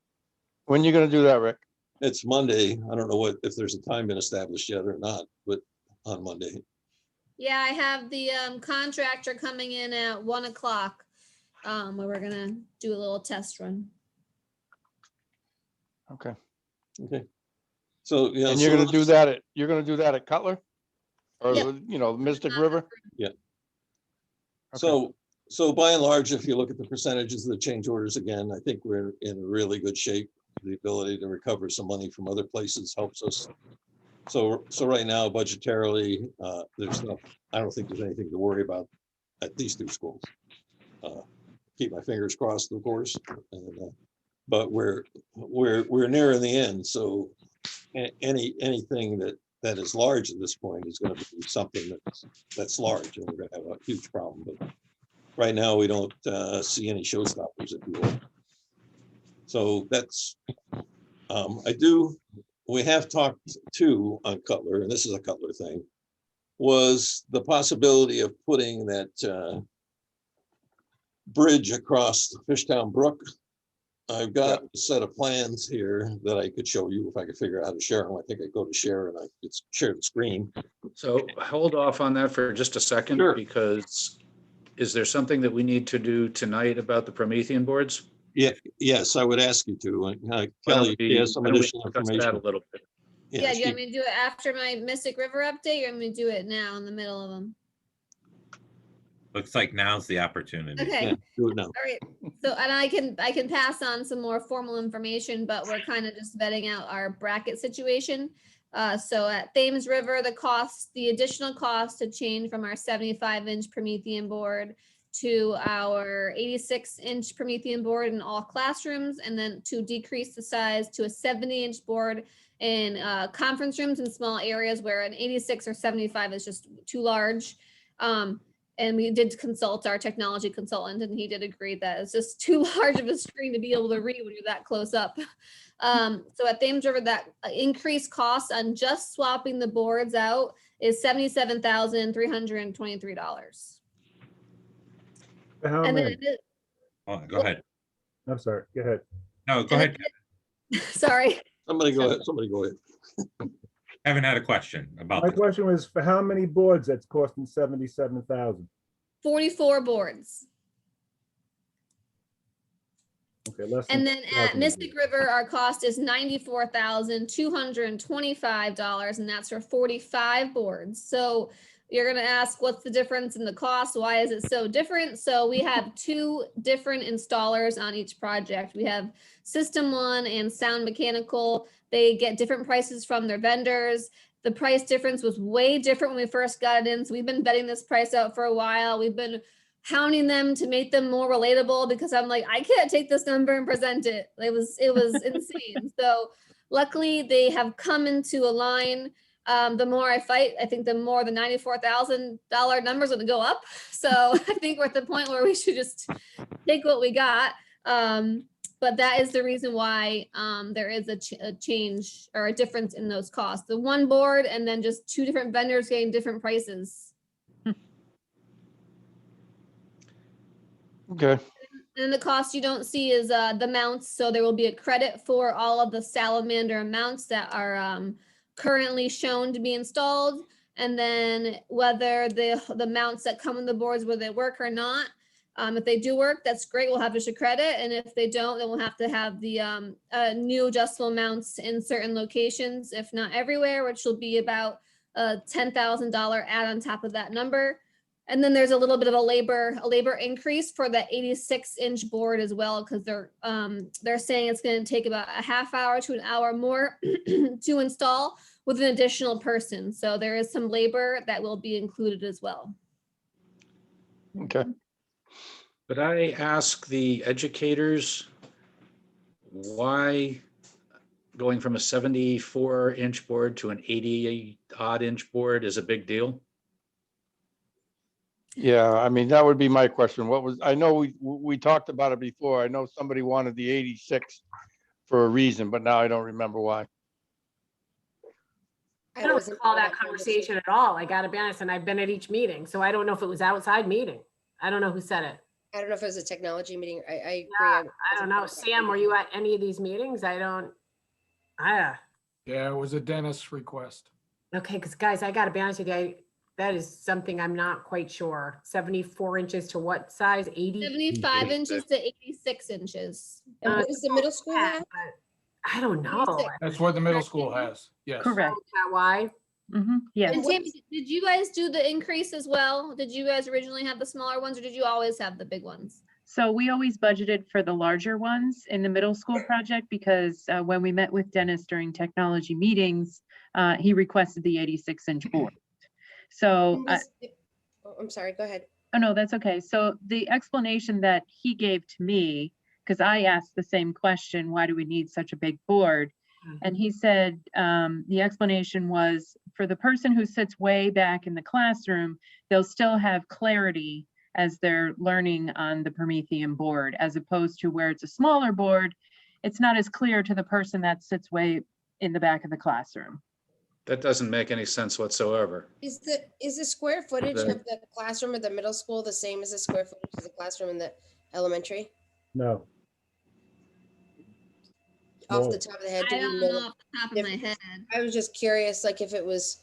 When you gonna do that, Rick? It's Monday. I don't know if there's a time been established yet or not, but on Monday. Yeah, I have the contractor coming in at 1 o'clock. Where we're gonna do a little test run. Okay. Okay. So, yeah. And you're gonna do that at Cutler? Or, Yep. Mystic River? Yeah. Okay. So by and large, if you look at the percentages of the change orders again, I think we're in really good shape. The ability to recover some money from other places helps us. So right now, budgetarily, I don't think there's anything to worry about at these two schools. Keep my fingers crossed, of course, but we're nearing the end. So anything that is large at this point is going to be something that's large, and we're going to have a huge problem. But right now, we don't see any showstoppers, if you will. So that's we have talked too on Cutler, and this is a Cutler thing, was the possibility of putting that bridge across Fishtown Brook. I've got a set of plans here that I could show you if I could figure out how to share them. I think I go to share and I could share the screen. So hold off on that for just a second, Sure. Because is there something that we need to do tonight about the Promethean boards? Yeah, yes, I would ask you to. Kelly, she has some Why don't we additional discuss that information. a little bit. Yeah, do you she- want me to do it after my Mystic River update, or you want me to do it now in the middle of them? Looks like now's the opportunity. Okay. yeah, do it now. All right, so, and I can pass on some more formal information, but we're kind of just vetting out our bracket situation. So at Thames River, the additional cost to change from our 75-inch Promethean board to our 86-inch Promethean board in all classrooms, and then to decrease the size to a 70-inch board in conference rooms in small areas where an 86 or 75 is just too large. And we did consult our technology consultant, and he did agree that it's just too large of a screen to be able to read when you're that close up. So at Thames River, that increased cost on just swapping the boards out is $77,323. How And then many? Oh, go ahead. I'm sorry, go ahead. No, go ahead. Sorry. Somebody go ahead. Somebody go ahead. Haven't had a question about My this. question was, for how many boards that's costing 77,000? 44 boards. Okay, less And than then 2,000 at Mystic River, our cost is $94,225, and that's for 45 boards. So you're gonna ask, what's the difference in the cost? Why is it so different? So we have two different installers on each project. We have System One and Sound Mechanical. They get different prices from their vendors. The price difference was way different when we first got it in. So we've been betting this price out for a while. We've been hounding them to make them more relatable because I'm like, I can't take this number and present it. It was insane. So luckily they have come into a line. The more I fight, I think the more the $94,000 number is going to go up. So I think we're at the point where we should just take what we got. But that is the reason why there is a change or a difference in those costs. The one board and then just two different vendors getting different prices. Okay. And the cost you don't see is the mounts. So there will be a credit for all of the salamander mounts that are currently shown to be installed. And then whether the mounts that come in the boards, whether they work or not. If they do work, that's great. We'll have just a credit. And if they don't, then we'll have to have the new adjustable mounts in certain locations, if not everywhere, which will be about a $10,000 add on top of that number. And then there's a little bit of a labor increase for the 86-inch board as well, because they're saying it's going to take about a half hour to an hour more to install with an additional person. So there is some labor that will be included as well. Okay. Could I ask the educators why going from a 74-inch board to an 80-odd-inch board is a big deal? Yeah, I mean, that would be my question. I know we talked about it before. I know somebody wanted the 86 for a reason, but now I don't remember why. I don't recall that conversation at all. I gotta be honest, and I've been at each meeting, so I don't know if it was outside meeting. I don't know who said it. I don't know if it was a technology meeting. I agree. Yeah, I don't know. Sam, were you at any of these meetings? Yeah, it was a dentist request. Okay, because guys, I gotta be honest with you, that is something I'm not quite sure. 74 inches to what size? 80? 75 inches to 86 inches. And what does the middle school have? I don't know. That's what the middle school has. Yes. Correct. Is that why? Yes. And Tammy, did you guys do the increase as well? Did you guys originally have the smaller ones or did you always have the big ones? So we always budgeted for the larger ones in the middle school project because when we met with Dennis during technology meetings, he requested the 86-inch board. So, I'm sorry, go ahead. oh no, that's okay. So the explanation that he gave to me, because I asked the same question, why do we need such a big board? And he said the explanation was for the person who sits way back in the classroom, they'll still have clarity as they're learning on the Promethean board, as opposed to where it's a smaller board, it's not as clear to the person that sits way in the back of the classroom. That doesn't make any sense whatsoever. Is the square footage of the classroom at the middle school the same as the square footage of the classroom in the elementary? No. Off the top of the head, do I we don't know? know off the top of my head. I was just curious, like if it was.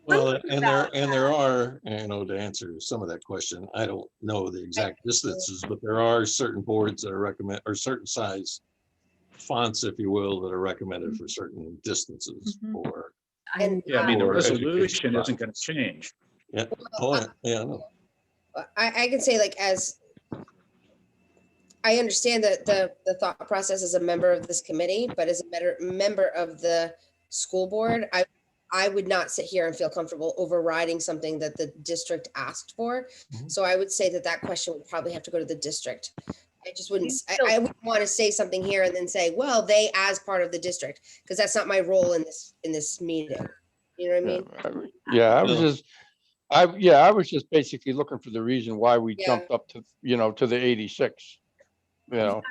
Well, and there are, to answer some of that question, I don't know the exact distances, but there are certain boards that are recommended, or certain size fonts, if you will, that are recommended for certain distances or. And Yeah, I mean, the Or resolution education isn't going to change. Yeah, oh, yeah, no. I can say, like, as I understand that the thought process as a member of this committee, but as a member of the school board, I would not sit here and feel comfortable overriding something that the district asked for. So I would say that question would probably have to go to the district. I just wouldn't, I wouldn't want to say something here and then say, well, they as part of the district, because that's not my role in this meeting. You know what I mean? Yeah, I was just basically looking for the reason why we jumped up to, to the 86. I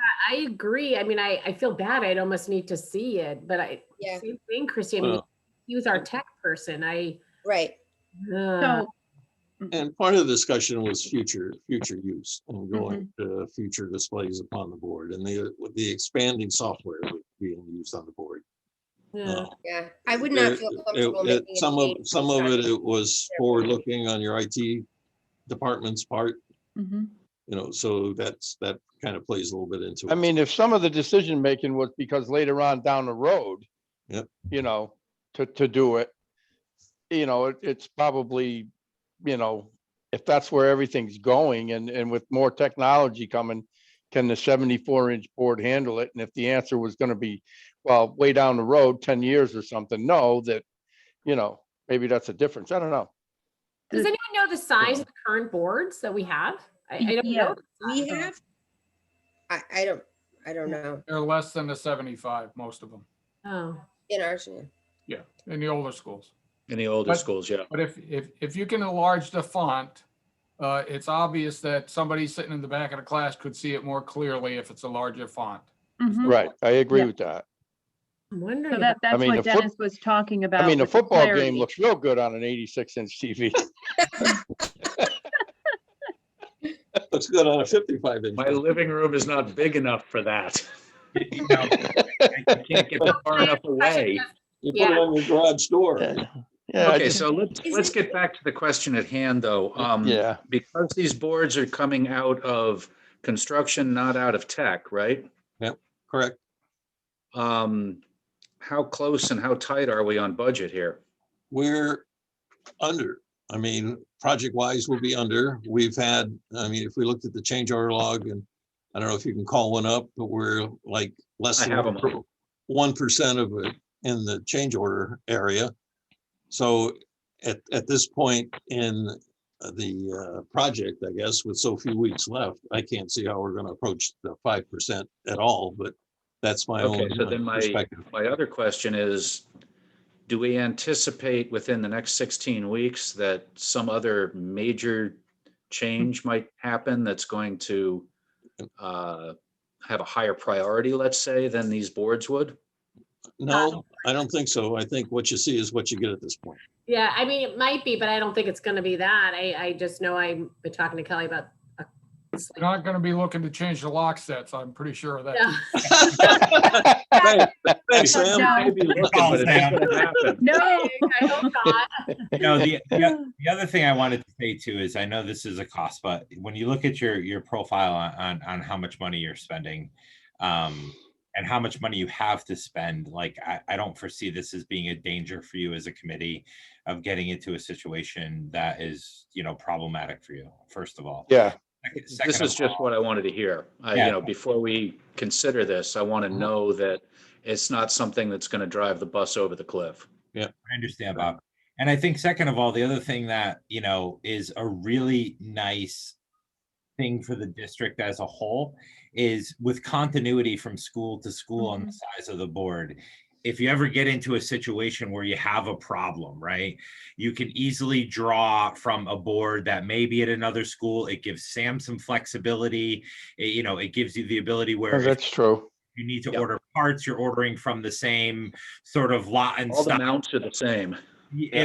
agree. I mean, I feel bad. I'd almost need to see it, but same thing, Christy. I mean, he was our tech person. Right. And part of the discussion was future use and going to future displays upon the board and the expanding software being used on the board. Yeah, I would not feel comfortable making some of it was forward looking on your IT department's part. So that kind of plays a little bit into it. I mean, if some of the decision making was because later on down the road, to do it, it's probably, if that's where everything's going and with more technology coming, can the 74-inch board handle it? And if the answer was going to be, well, way down the road, 10 years or something, know that, you know, maybe that's a difference. I don't know. Does anyone know the size of the current boards that we have? I don't Yeah. know. We have, I don't know. They're less than the 75, most of them. Oh, In ours, yeah. Yeah, in the older schools. In the older But- schools, yeah. But if you can enlarge the font, it's obvious that somebody sitting in the back of the class could see it more clearly if it's a larger font. Mhm. Right. I agree Yeah. with that. I'm wondering. So that's mean, what the foot- Dennis was talking about. I mean, the with the football game clarity. looks real good on an 86-inch TV. Looks good on a 55-inch. My living room is not big enough for that. You know, I can't get far enough away. You put it on your garage door. Yeah. I Okay, just- so let's get back to the question at hand, though. Yeah. Because these boards are coming out of construction, not out of tech, right? Correct. How close and how tight are we on budget here? We're under. I mean, project-wise, we'll be under. We've had, I mean, if we looked at the change order log, and I don't know if you can call one up, but we're like less I than have 'em. 1% of it in the change order area. So at this point in the project, I guess, with so few weeks left, I can't see how we're going to approach the 5% at all, but that's my Okay, own so then perspective. my other question is, do we anticipate within the next 16 weeks that some other major change might happen that's going to have a higher priority, let's say, than these boards would? No, I don't think so. I think what you see is what you get at this point. Yeah, I mean, it might be, but I don't think it's gonna be that. I just know I've been talking to Kelly about. You're not gonna be looking to change the lock sets, I'm pretty sure of that. Yeah. Thanks, Sam. No. Maybe looking, but it ain't gonna happen. No. I hope not. You know, the other thing I wanted to say too is I know this is a cost, but when you look at your profile on how much money you're spending, and how much money you have to spend, like I don't foresee this as being a danger for you as a committee of getting into a situation that is, you know, problematic for you, first of all. Yeah. Second This of is just all- what I wanted to hear. Yeah. Before we consider this, I want to know that it's not something that's going to drive the bus over the cliff. I understand, Bob. And I think second of all, the other thing that, you know, is a really nice thing for the district as a whole is with continuity from school to school on the size of the board. If you ever get into a situation where you have a problem, right, you can easily draw from a board that may be at another school. It gives Sam some flexibility. You know, it gives you the ability where if That's true. you need to Yep. order parts, you're ordering from the same sort of lot and All the stuff. mounts are the same.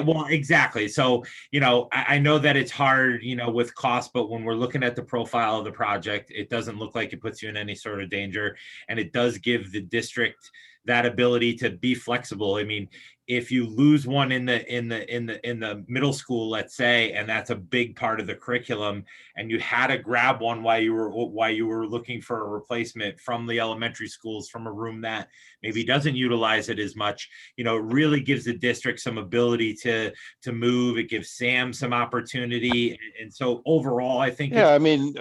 Well, exactly. So, you know, I know that it's hard, you know, with cost, but when we're looking at the profile of the project, it doesn't look like it puts you in any sort of danger. And it does give the district that ability to be flexible. I mean, if you lose one in the middle school, let's say, and that's a big part of the curriculum, and you had to grab one while you were looking for a replacement from the elementary schools, from a room that maybe doesn't utilize it as much, you know, it really gives the district some ability to move. It gives Sam some opportunity, and so overall, I think. Yeah, I mean,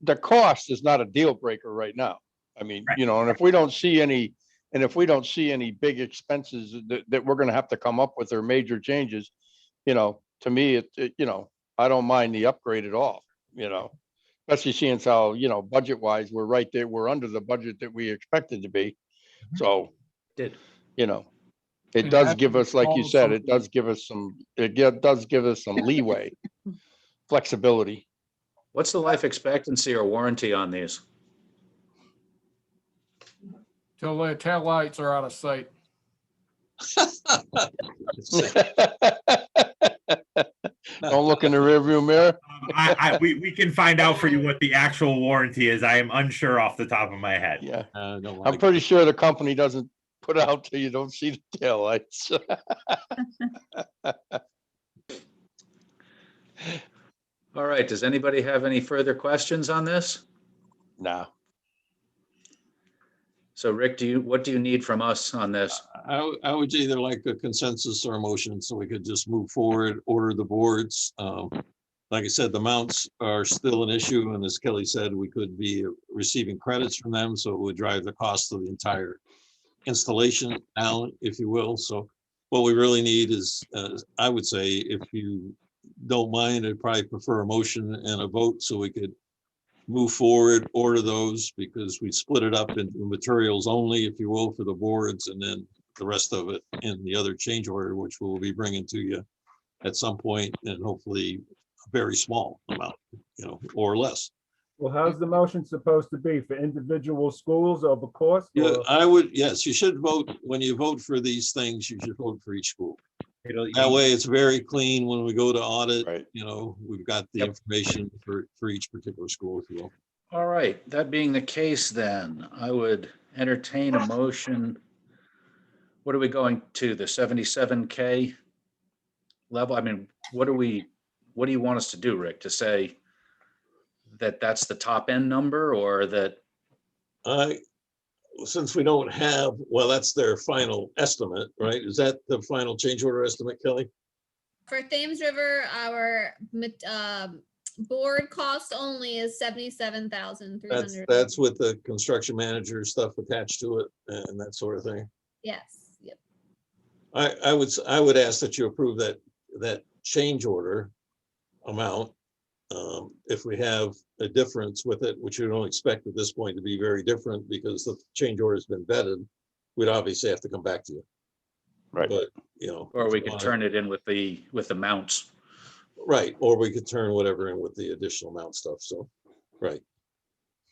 the cost is not a deal breaker right now. I mean, Right. you know, and if we don't see any big expenses that we're gonna have to come up with or major changes, you know, to me, you know, I don't mind the upgrade at all, you know, especially seeing how, you know, budget wise, we're right there, we're under the budget that we expected to be. So, Did. you know, it And does that's give us, like you also- said, it does give us some leeway, flexibility. What's the life expectancy or warranty on these? Till the taillights are out of sight. Don't look in the rearview mirror. We can find out for you what the actual warranty is. I am unsure off the top of my head. Yeah, No, I'm pretty sure the company doesn't put out till you don't see the taillights. All right, does anybody have any further questions on this? Nah. So Rick, what do you need from us on this? I would either like a consensus or a motion so we could just move forward, order the boards. Like I said, the mounts are still an issue, and as Kelly said, we could be receiving credits from them, so it would drive the cost of the entire installation down, if you will. So what we really need is, I would say, if you don't mind, I'd probably prefer a motion and a vote so we could move forward, order those, because we split it up into materials only, if you will, for the boards, and then the rest of it in the other change order, which we'll be bringing to you at some point, and hopefully a very small amount, or less. Well, how's the motion supposed to be for individual schools over cost? Yeah, or- I would, yes, you should vote, when you vote for these things, you should vote for each school. It'll- That way it's very clean when we go to audit, Right. we've got the Yep. information for each particular school, if you will. All right, that being the case, then I would entertain a motion. What are we going to, the 77K level? I mean, what do you want us to do, Rick? To say that that's the top end number, or that, Since we don't have, well, that's their final estimate, right? Is that the final change order estimate, Kelly? For Thames River, our board cost only is 77,300. That's with the construction manager stuff attached to it and that sort of thing. Yes, yep. I would ask that you approve that change order amount. If we have a difference with it, which you don't expect at this point to be very different because the change order has been vetted, we'd obviously have to come back to you. Right. But, or we could turn it in with the mounts. right, or we could turn whatever in with the additional mount stuff, so, right.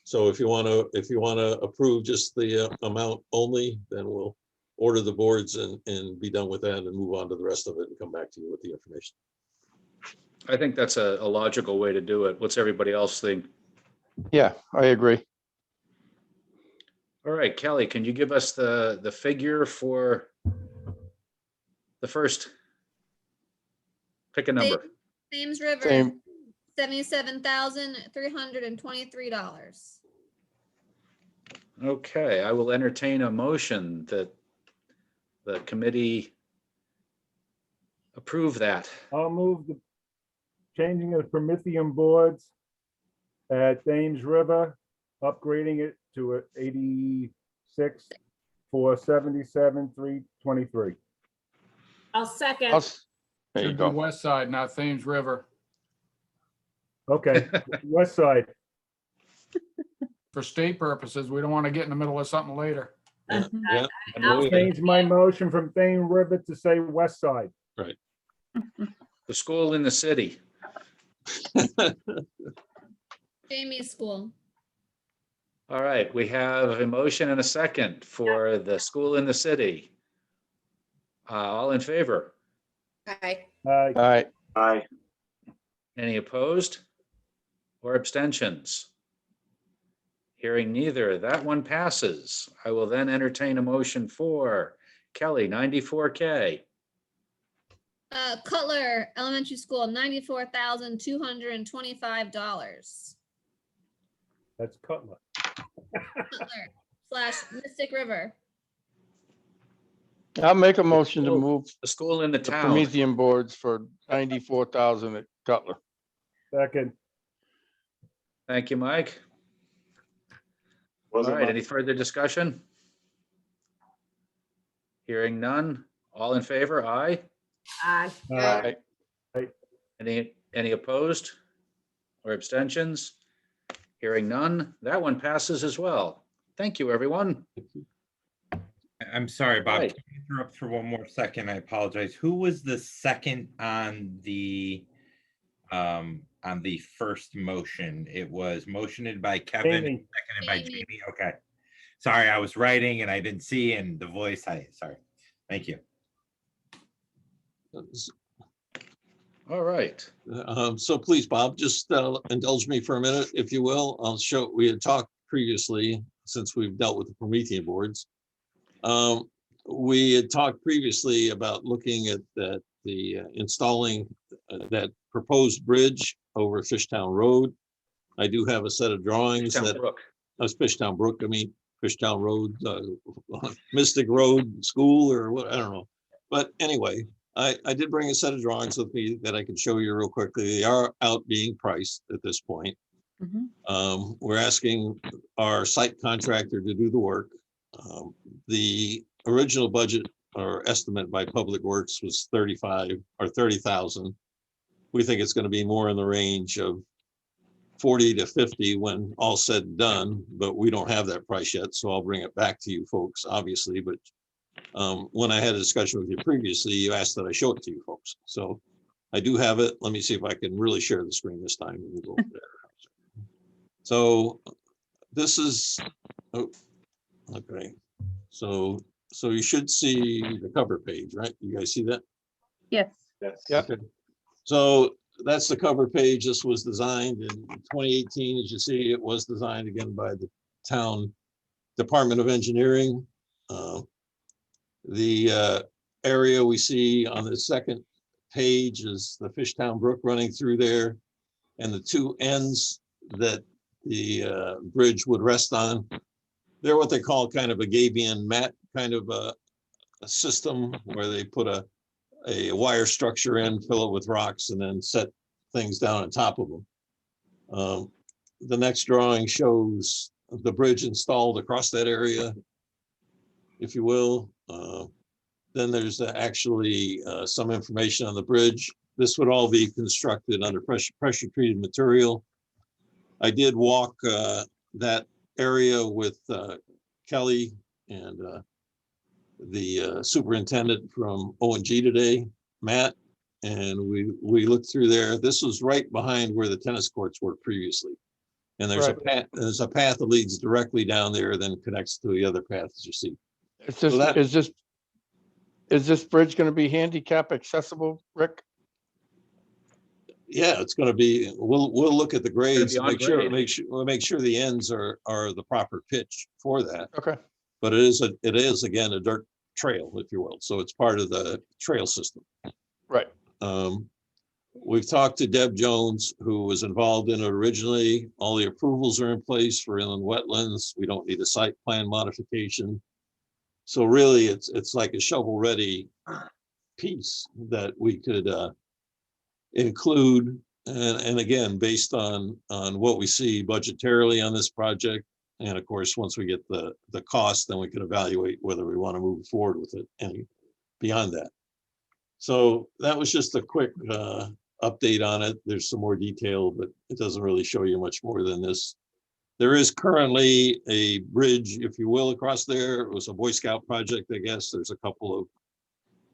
So if you want to approve just the amount only, then we'll order the boards and be done with that and move on to the rest of it and come back to you with the information. I think that's a logical way to do it. What's everybody else think? Yeah, I agree. All right, Kelly, can you give us the figure for the first? Pick a number. Thames River, Same, $77,323. Okay, I will entertain a motion that the committee approve that. I'll move the changing of Promethean boards at Thames River, upgrading it to a 86 for 77,323. I'll second. there you Should be go. West Side, not Thames River. Okay, west side. For state purposes, we don't want to get in the middle of something later. Yeah. I'll Change my motion from Thames River to say west side. The school in the city. Jamie's school. All right, we have a motion and a second for the school in the city. All in favor? Aye. All right, Aye. Any opposed or abstentions? Hearing neither, that one passes. I will then entertain a motion for Kelly, 94K. Cutler Elementary School, $94,225. That's Cutler. Cutler / Mystic River. I'll make a motion to move The school in the the town. Promethean boards for 94,000 at Cutler. Second. Thank you, Mike. All Wasn't right, my- any further discussion? Hearing none. All in favor? Aye. Aye. Aye. Any opposed or abstentions? Hearing none. That one passes as well. Thank you, everyone. I'm sorry, Bob. Right. Can I interrupt for one more second? I apologize. Who was the second on the first motion? It was motioned by Kevin, and Jamie. seconded by Jamie. Jamie. Okay. Sorry, I was writing and I didn't see, and the voice, sorry. Thank you. All right. So please, Bob, just indulge me for a minute, if you will. We had talked previously, since we've dealt with the Promethean boards. We had talked previously about looking at installing that proposed bridge over Fishtown Road. I do have a set of drawings Town that, Brook. Fishtown Brook, Fishtown Road, Mystic Road School or what, I don't know. But anyway, I did bring a set of drawings with me that I can show you real quickly. They are out being priced at this point. We're asking our site contractor to do the work. the original budget or estimate by Public Works was 35 or 30,000. We think it's going to be more in the range of 40 to 50 when all said and done, but we don't have that price yet. So I'll bring it back to you folks, obviously. But when I had a discussion with you previously, you asked that I show it to you folks. So I do have it. Let me see if I can really share the screen this time. We'll go from there. So this is, oh, okay. So you should see the cover page, right? You guys see that? Yes. Yes. Yeah. Okay. So that's the cover page. This was designed in 2018. As you see, it was designed again by the town Department of Engineering. The area we see on the second page is the Fishtown Brook running through there, and the two ends that the bridge would rest on. They're what they call kind of a gabion mat kind of a system where they put a wire structure in, fill it with rocks, and then set things down on top of them. The next drawing shows the bridge installed across that area, if you will. Then there's actually some information on the bridge. This would all be constructed under pressure treated material. I did walk that area with Kelly and the superintendent from O&G today, Matt, and we looked through there. This was right behind where the tennis courts were previously. And there's Right. a path that leads directly down there, then connects to the other paths you see. It's just, So that- is this bridge gonna be handicap accessible, Rick? Yeah, it's gonna be, we'll look at the grades, be on make sure, grade. we'll make sure the ends are the proper pitch for that. Okay, But it is again, a dirt trail, if you will. So it's part of the trail system. right. We've talked to Deb Jones, who was involved in it originally. All the approvals are in place for inland wetlands. We don't need a site plan modification. So really, it's like a shovel-ready piece that we could include. And again, based on what we see budgetarily on this project. And of course, once we get the cost, then we can evaluate whether we want to move forward with it and beyond that. So that was just a quick update on it. There's some more detail, but it doesn't really show you much more than this. There is currently a bridge, if you will, across there. It was a Boy Scout project, I guess. There's a couple of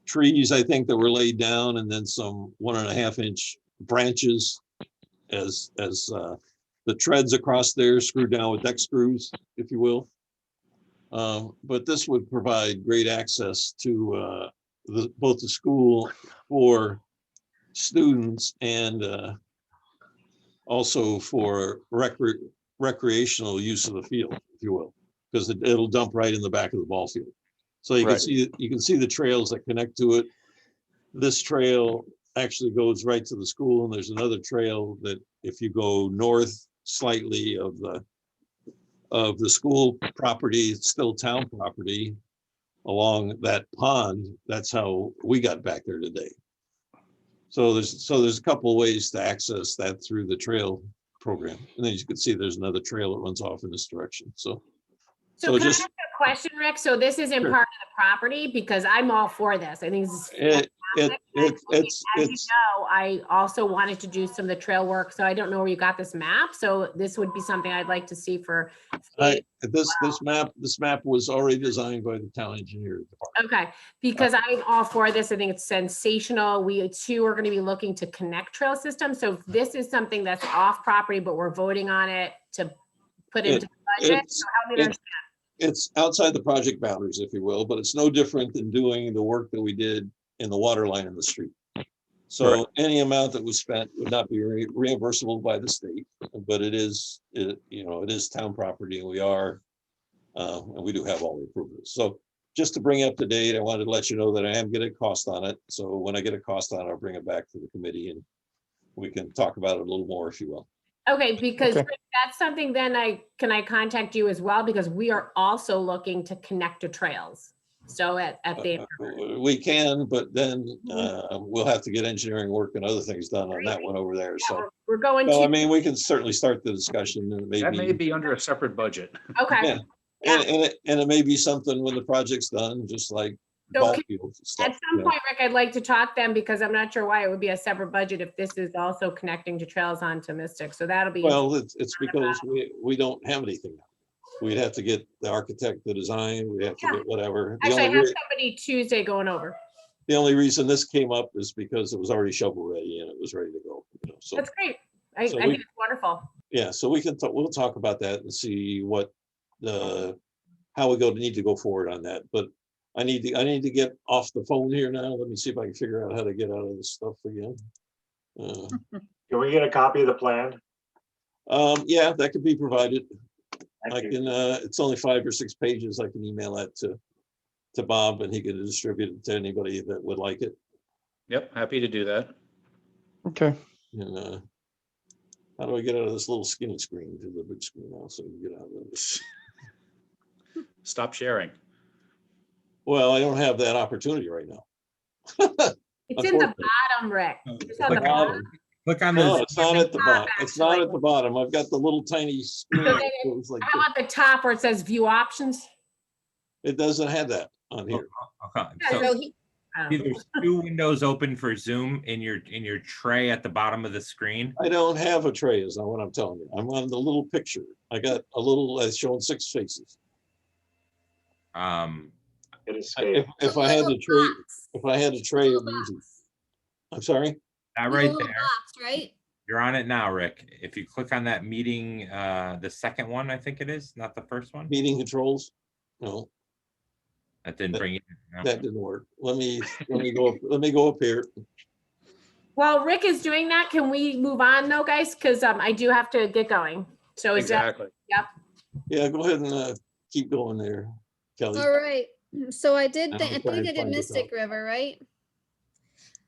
trees, I think, that were laid down, and then some 1.5-inch branches as the treads across there screwed down with deck screws, if you will. But this would provide great access to both the school for students and also for recreational use of the field, if you will, because it'll dump right in the back of the ball field. So you can see the trails that connect to it. This trail actually goes right to the school, and there's another trail that if you go north slightly of the school property, it's still town property along that pond. That's how we got back there today. So there's a couple of ways to access that through the trail program. And then you can see there's another trail that runs off in this direction. So So can I just ask a question, Rick? So this isn't Sure. part of the property, because I'm all for this. I think this is it's as you know, I also wanted to do some of the trail work, so I don't know where you got this map. So this would be something I'd like to see for. this map was already designed by the town engineer department. Okay, because I'm all for this. I think it's sensational. We too are going to be looking to connect trail systems. So if this is something that's off property, but we're voting on it to put into the budget. So help me understand. It's outside the project boundaries, if you will, but it's no different than doing the work that we did in the water line in the street. So any amount that was spent would not be reimbursable by the state, but it is town property, and we do have all the approvals. So just to bring it up to date, I wanted to let you know that I am getting a cost on it. So when I get a cost on it, I'll bring it back to the committee and we can talk about it a little more, if you will. Okay, because Okay. Rick, that's something then I contact you as well, because we are also looking to connect to trails. So at the. We can, but then we'll have to get engineering work and other things done on that one over there. So, We're going I to, mean, we can certainly start the discussion and That may maybe, be under a separate budget. okay, yeah. And it may be something when the project's done, just like So ball can- fields and stuff. At some point, Rick, I'd like to talk them because I'm not sure why it would be a separate budget if this is also connecting to Trails onto Mystic. So that'll be. Well, it's because we don't have anything now. We'd have to get the architect to design, we have to Yeah. get whatever. Actually, I have somebody Tuesday going over. The only reason this came up is because it was already shovel ready and it was ready to go, so. That's great. I So think it's wonderful. Yeah, so we'll talk about that and see what how we need to go forward on that, but I need to get off the phone here now. Let me see if I can figure out how to get out of this stuff again. Can we get a copy of the plan? Yeah, that could be provided. I Thank you. can, it's only 5 or 6 pages. I can email that to Bob and he can distribute it to anybody that would like it. Yep, happy to do that. Okay. And how do I get out of this little skinny screen to the big screen now so we can get out of this? Stop sharing. Well, I don't have that opportunity right now. It's in the bottom, Rick. It's on the bottom. Click on No, the, it's not at the bottom. It's not at the bottom. I've got the little tiny screen. So that then goes like How this. about the top where it says view options? It doesn't have that on here. okay, Yeah, so so he- see, there's 2 windows open for Zoom in your tray at the bottom of the screen. I don't have a tray, is not what I'm telling you. I'm on the little picture. I got a little showing 6 faces. It escaped. If I had a tray, it would be easy. I'm sorry? That The right little there. box, right? You're on it now, Rick. If you click on that meeting, the second one, I think it is, not the first one. Meeting controls? No, That didn't bring you. no. that didn't work. Let me go up here. While Rick is doing that, can we move on though, guys? Because I do have to get going. So is that, Exactly. Yeah, go ahead and keep going there, Kelly. All right, so I did, I'm I gonna think try I and did find it Mystic out. River, right?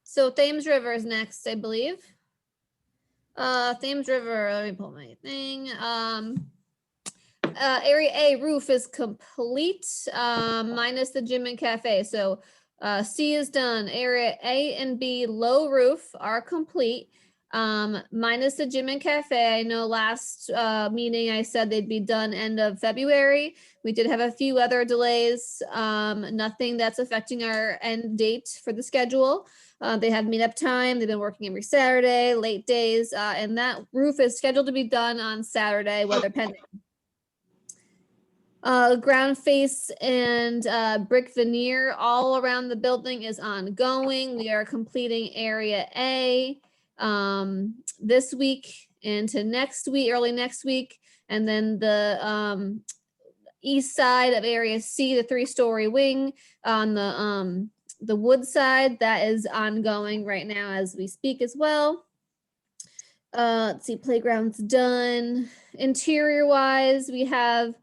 So Thames River is next, I believe. Thames River, let me pull my thing. Area A roof is complete, minus the gym and cafe. So C is done. Area A and B low roof are complete, minus the gym and cafe. I know last meeting I said they'd be done end of February. We did have a few other delays, nothing that's affecting our end date for the schedule. They had meetup time. They've been working every Saturday, late days, and that roof is scheduled to be done on Saturday, weather pending. Ground face and brick veneer all around the building is ongoing. We are completing area A this week into next week, early next week. And then the east side of area C, the 3-story wing on the wood side, that is ongoing right now as we speak as well. Let's see, playground's done. Interior wise, we have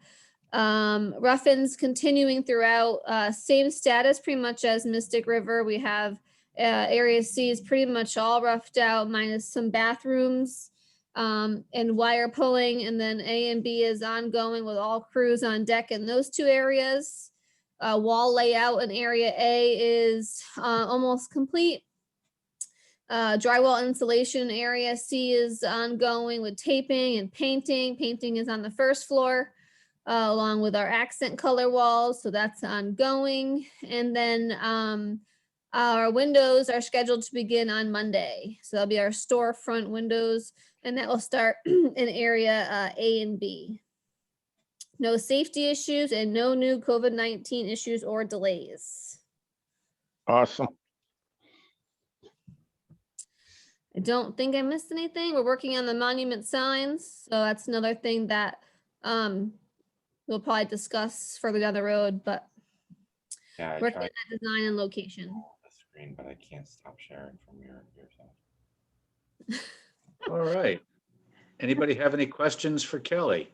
rough-ins continuing throughout, same status pretty much as Mystic River. We have area C is pretty much all roughed out minus some bathrooms and wire pulling, and then A and B is ongoing with all crews on deck in those 2 areas. Wall layout in area A is almost complete. Drywall insulation in area C is ongoing with taping and painting. Painting is on the 1st floor. Along with our accent color walls, so that's ongoing. And then our windows are scheduled to begin on Monday. So that'll be our storefront windows, and that will start in area A and B. No safety issues and no new COVID-19 issues or delays. Awesome. I don't think I missed anything. We're working on the monument signs, so that's another thing that we'll probably discuss further down the road, but Yeah, I working on tried that design and location. the screen, but I can't stop sharing from your side. All right. Anybody have any questions for Kelly?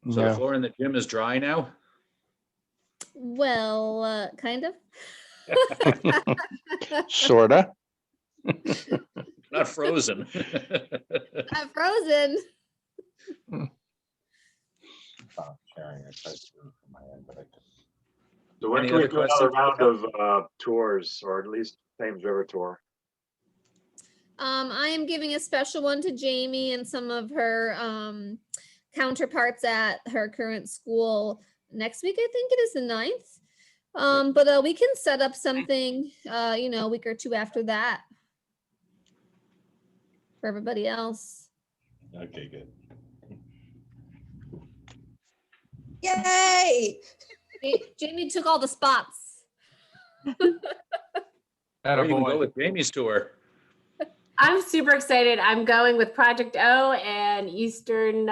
So the No. floor in the gym is dry now? Well, kind of. Sorta. Not frozen. I'm frozen. Stop sharing. I tried to do it from my end, but I couldn't. So when Any can we other do another questions? round of tours, or at least Thames River tour? I am giving a special one to Jamie and some of her counterparts at her current school next week. I think it is the 9th. But we can set up something, a week or two after that for everybody else. Okay, good. Yay! Jamie took all the spots. Or you can go Attaboy. with Jamie's tour. I'm super excited. I'm going with Project O and Eastern,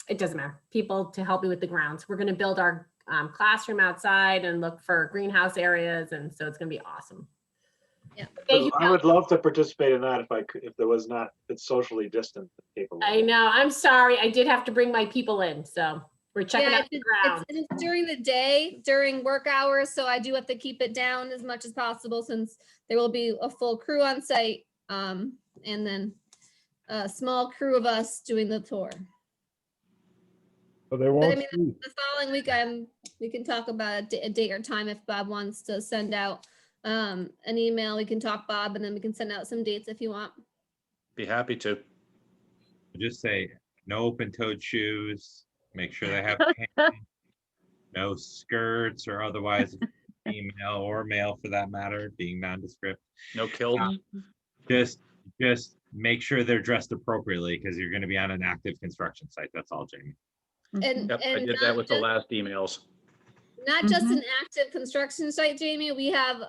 it doesn't matter, people to help me with the grounds. We're gonna build our classroom outside and look for greenhouse areas, and so it's gonna be awesome. Yeah. Thank you. I would love to participate in that if I could, if there was not, it's socially distant. Capable. I know, I'm sorry, I did have to bring my people in, so we're checking out the ground. It's during the day, during work hours, so I do have to keep it down as much as possible since there will be a full crew on site, and then a small crew of us doing the tour. So they But I won't mean, see. the following week, we can talk about a date or time if Bob wants to send out an email. We can talk Bob, and then we can send out some dates if you want. Be happy to. Just say no open-toed shoes. Make sure they have pants, no skirts or otherwise female or male for that matter, being nondescript. No kilt. Just make sure they're dressed appropriately because you're going to be on an active construction site. That's all, Jamie. And Yep, I did that with the last emails. not just an active construction site, Jamie. We have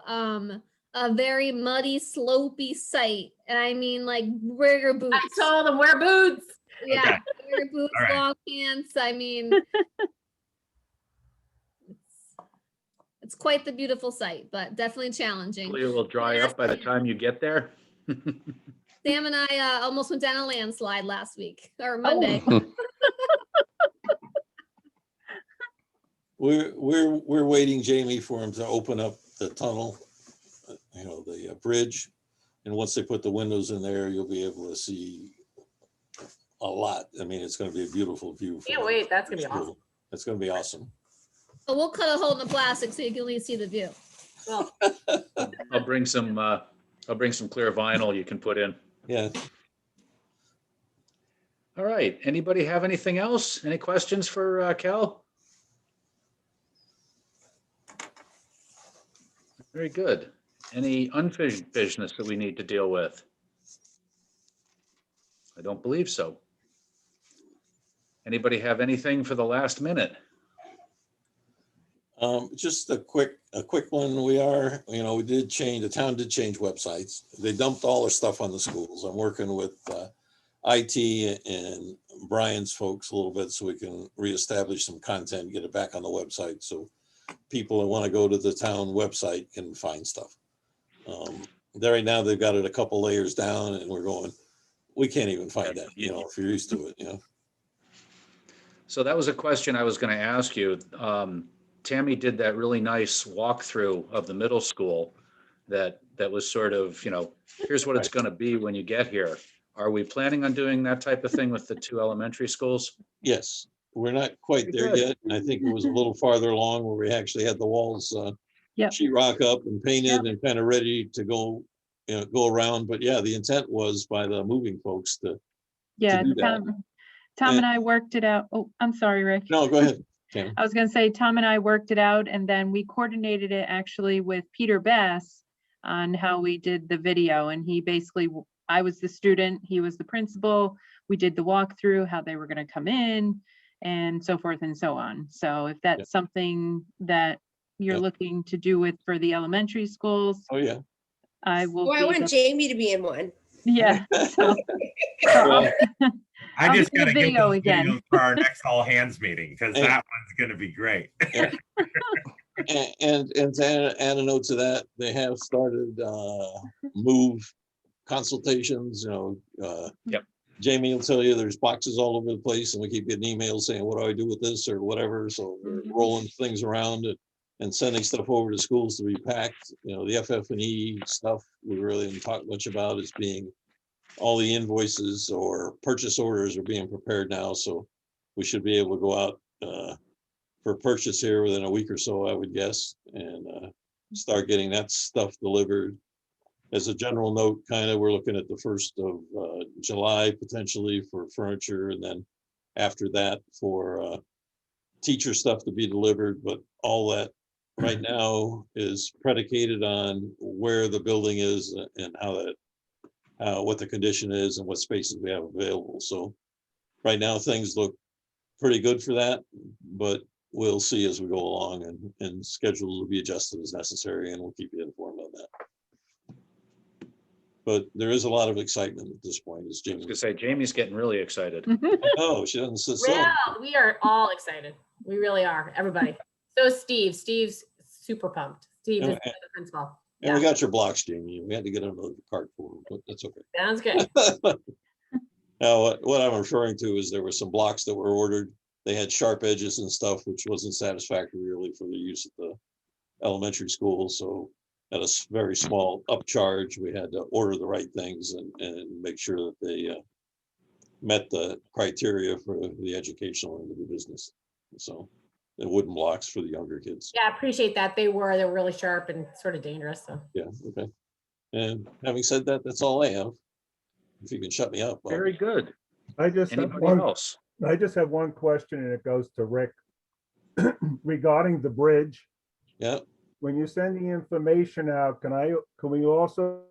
a very muddy, slopey site, and I mean, like, wear your boots. I told them wear boots. Yeah, Okay. wear your boots, All right. long pants. I mean, it's quite the beautiful site, but definitely challenging. Hopefully it will dry up by the time you get there. Sam and I almost went down a landslide last week or Monday. We're waiting, Jamie, for him to open up the tunnel, the bridge. And once they put the windows in there, you'll be able to see a lot. I mean, it's going to be a beautiful view. Can't wait, that's gonna be awesome. It's going to be awesome. But we'll cut a hole in the plastic so you can at least see the view. Well, I'll bring some clear vinyl you can put in. Yeah. All right. Anybody have anything else? Any questions for Cal? Very good. Any unfinished business that we need to deal with? I don't believe so. Anybody have anything for the last minute? Just a quick one. We did change, the town did change websites. They dumped all their stuff on the schools. I'm working with IT and Brian's folks a little bit so we can reestablish some content, get it back on the website. So people that want to go to the town website can find stuff. There right now, they've got it a couple layers down and we're going, we can't even find that, if you're used to it, So that was a question I was going to ask you. Tammy did that really nice walkthrough of the middle school that was sort of, here's what it's going to be when you get here. Are we planning on doing that type of thing with the two elementary schools? Yes, we're not quite there Good. yet. And I think it was a little farther along where we actually had the walls Yep. sheetrock up and painted and kind of ready to go, go around. But yeah, the intent was by the moving folks to Yeah, do that. Tom and I worked it out. Oh, I'm sorry, Rick. No, go ahead, Tammy. I was going to say, Tom and I worked it out, and then we coordinated it actually with Peter Bass on how we did the video. And he basically, I was the student, he was the principal. We did the walkthrough, how they were going to come in and so forth and so on. So if that's something that you're looking to do with for the elementary schools, Oh, yeah. I will. Oh, I want Jamie to be in one. Yeah. So, Well, I I'll just do the gotta get video those again. videos for our next all hands meeting because Hey. that one's gonna be great. and to add a note to that, they have started move consultations, Yep. Jamie will tell you there's boxes all over the place and we keep getting emails saying, what do I do with this or whatever? So we're rolling things around and sending stuff over to schools to be packed. The FF&E stuff we really didn't talk much about is being, all the invoices or purchase orders are being prepared now. So we should be able to go out for purchase here within a week or so, I would guess, and start getting that stuff delivered. as a general note, kind of, we're looking at the 1st of July potentially for furniture, and then after that for teacher stuff to be delivered, but all that right now is predicated on where the building is and what the condition is and what spaces we have available. So right now, things look pretty good for that, but we'll see as we go along, and schedules will be adjusted as necessary, and we'll keep you informed on that. But there is a lot of excitement at this point, as I Jamie. was gonna say, Jamie's getting really excited. Oh, she doesn't sit still. Well, we are all excited. We really are, everybody. So Steve's super pumped. Steve is And- the principal. And we Yeah, got your blocks, Jamie. We had to get another cart for them, but that's okay. sounds good. Now, what I'm referring to is there were some blocks that were ordered. They had sharp edges and stuff, which wasn't satisfactory really for the use of the elementary school. So at a very small upcharge, we had to order the right things and make sure that they met the criteria for the educational end of the business. So the wooden blocks for the younger kids. Yeah, I appreciate that. They were really sharp and sort of dangerous, so. Yeah, okay. And having said that, that's all I have. If you can shut me up. Very good. I just have Anybody one, else? I just have one question, and it goes to Rick. Regarding the bridge, Yeah, when you send the information out, can we also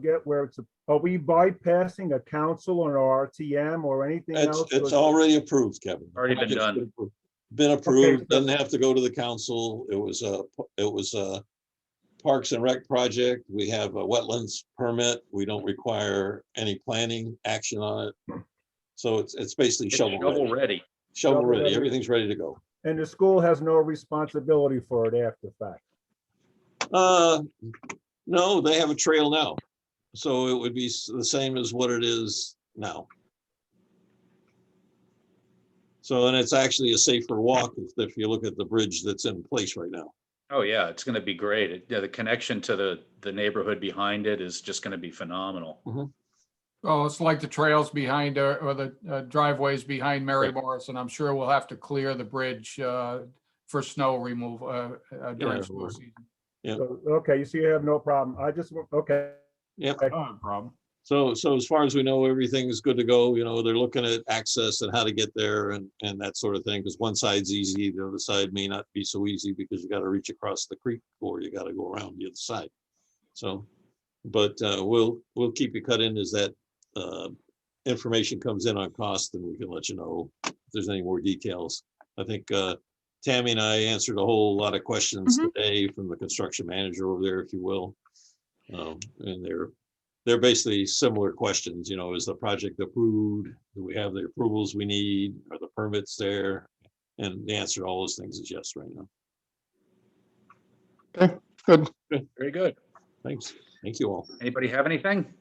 get where are we bypassing a council or an RTM or anything else? it's already approved, Kevin. Already been Project's done. Been approved, so- doesn't have to go to the council. It was a Parks and Rec project. We have a wetlands permit. We don't require any planning action on it. So it's basically It's shovel shovel ready. ready. Shovel ready. Shovel-ready. Everything's ready to go. And the school has no responsibility for it after fact. No, they have a trail now. So it would be the same as what it is now. So, and it's actually a safer walk if you look at the bridge that's in place right now. Oh, yeah, it's gonna be great. Yeah, the connection to the neighborhood behind it is just gonna be phenomenal. Oh, it's like the trails behind or the driveways behind Mary Right. Morris, and I'm sure we'll have to clear the bridge for snow removal during Yeah, snow or- season. Yeah. So, okay, you see, you have no problem. Okay. Yep. No problem. So as far as we know, everything is good to go. You know, they're looking at access and how to get there and that sort of thing. Because one side's easy, the other side may not be so easy because you got to reach across the creek or you got to go around the other side. So, but we'll keep you cut in as that information comes in on cost, and we can let you know if there's any more details. I think Tammy and I answered a whole lot of questions today from the construction manager over there, if you will. And they're basically similar questions, you know, is the project approved? Do we have the approvals we need? Are the permits there? And the answer to all those things is yes right now. Okay, good. Very good. Thanks. Thank you all. Anybody have anything?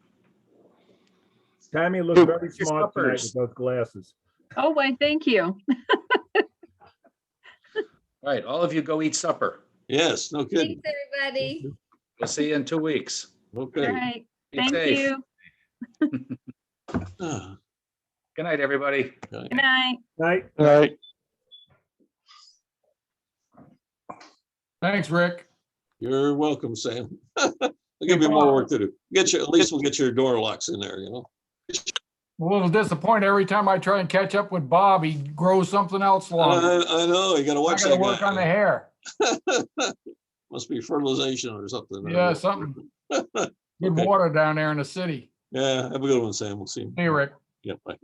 Tammy looks very Your smart tonight with suppers. those glasses. Oh, why, thank you. All right, all of you go eat supper. Yes, no kidding. Thanks, everybody. We'll see you in 2 weeks. All Okay. right, Be thank safe. you. Ah, Good night, everybody. Good night. Night. All right. Thanks, Rick. You're welcome, Sam. I'll give you more work to do. At least we'll get your door locks in there, you know? A little disappointed every time I try and catch up with Bob, he grows something else long. I know, you gotta I watch gotta that work on the guy. hair. Must be fertilization or something. Yeah, something. Good Okay. water down there in the city. Yeah, have a good one, Sam. We'll see you. Hey, Rick. Yep, bye.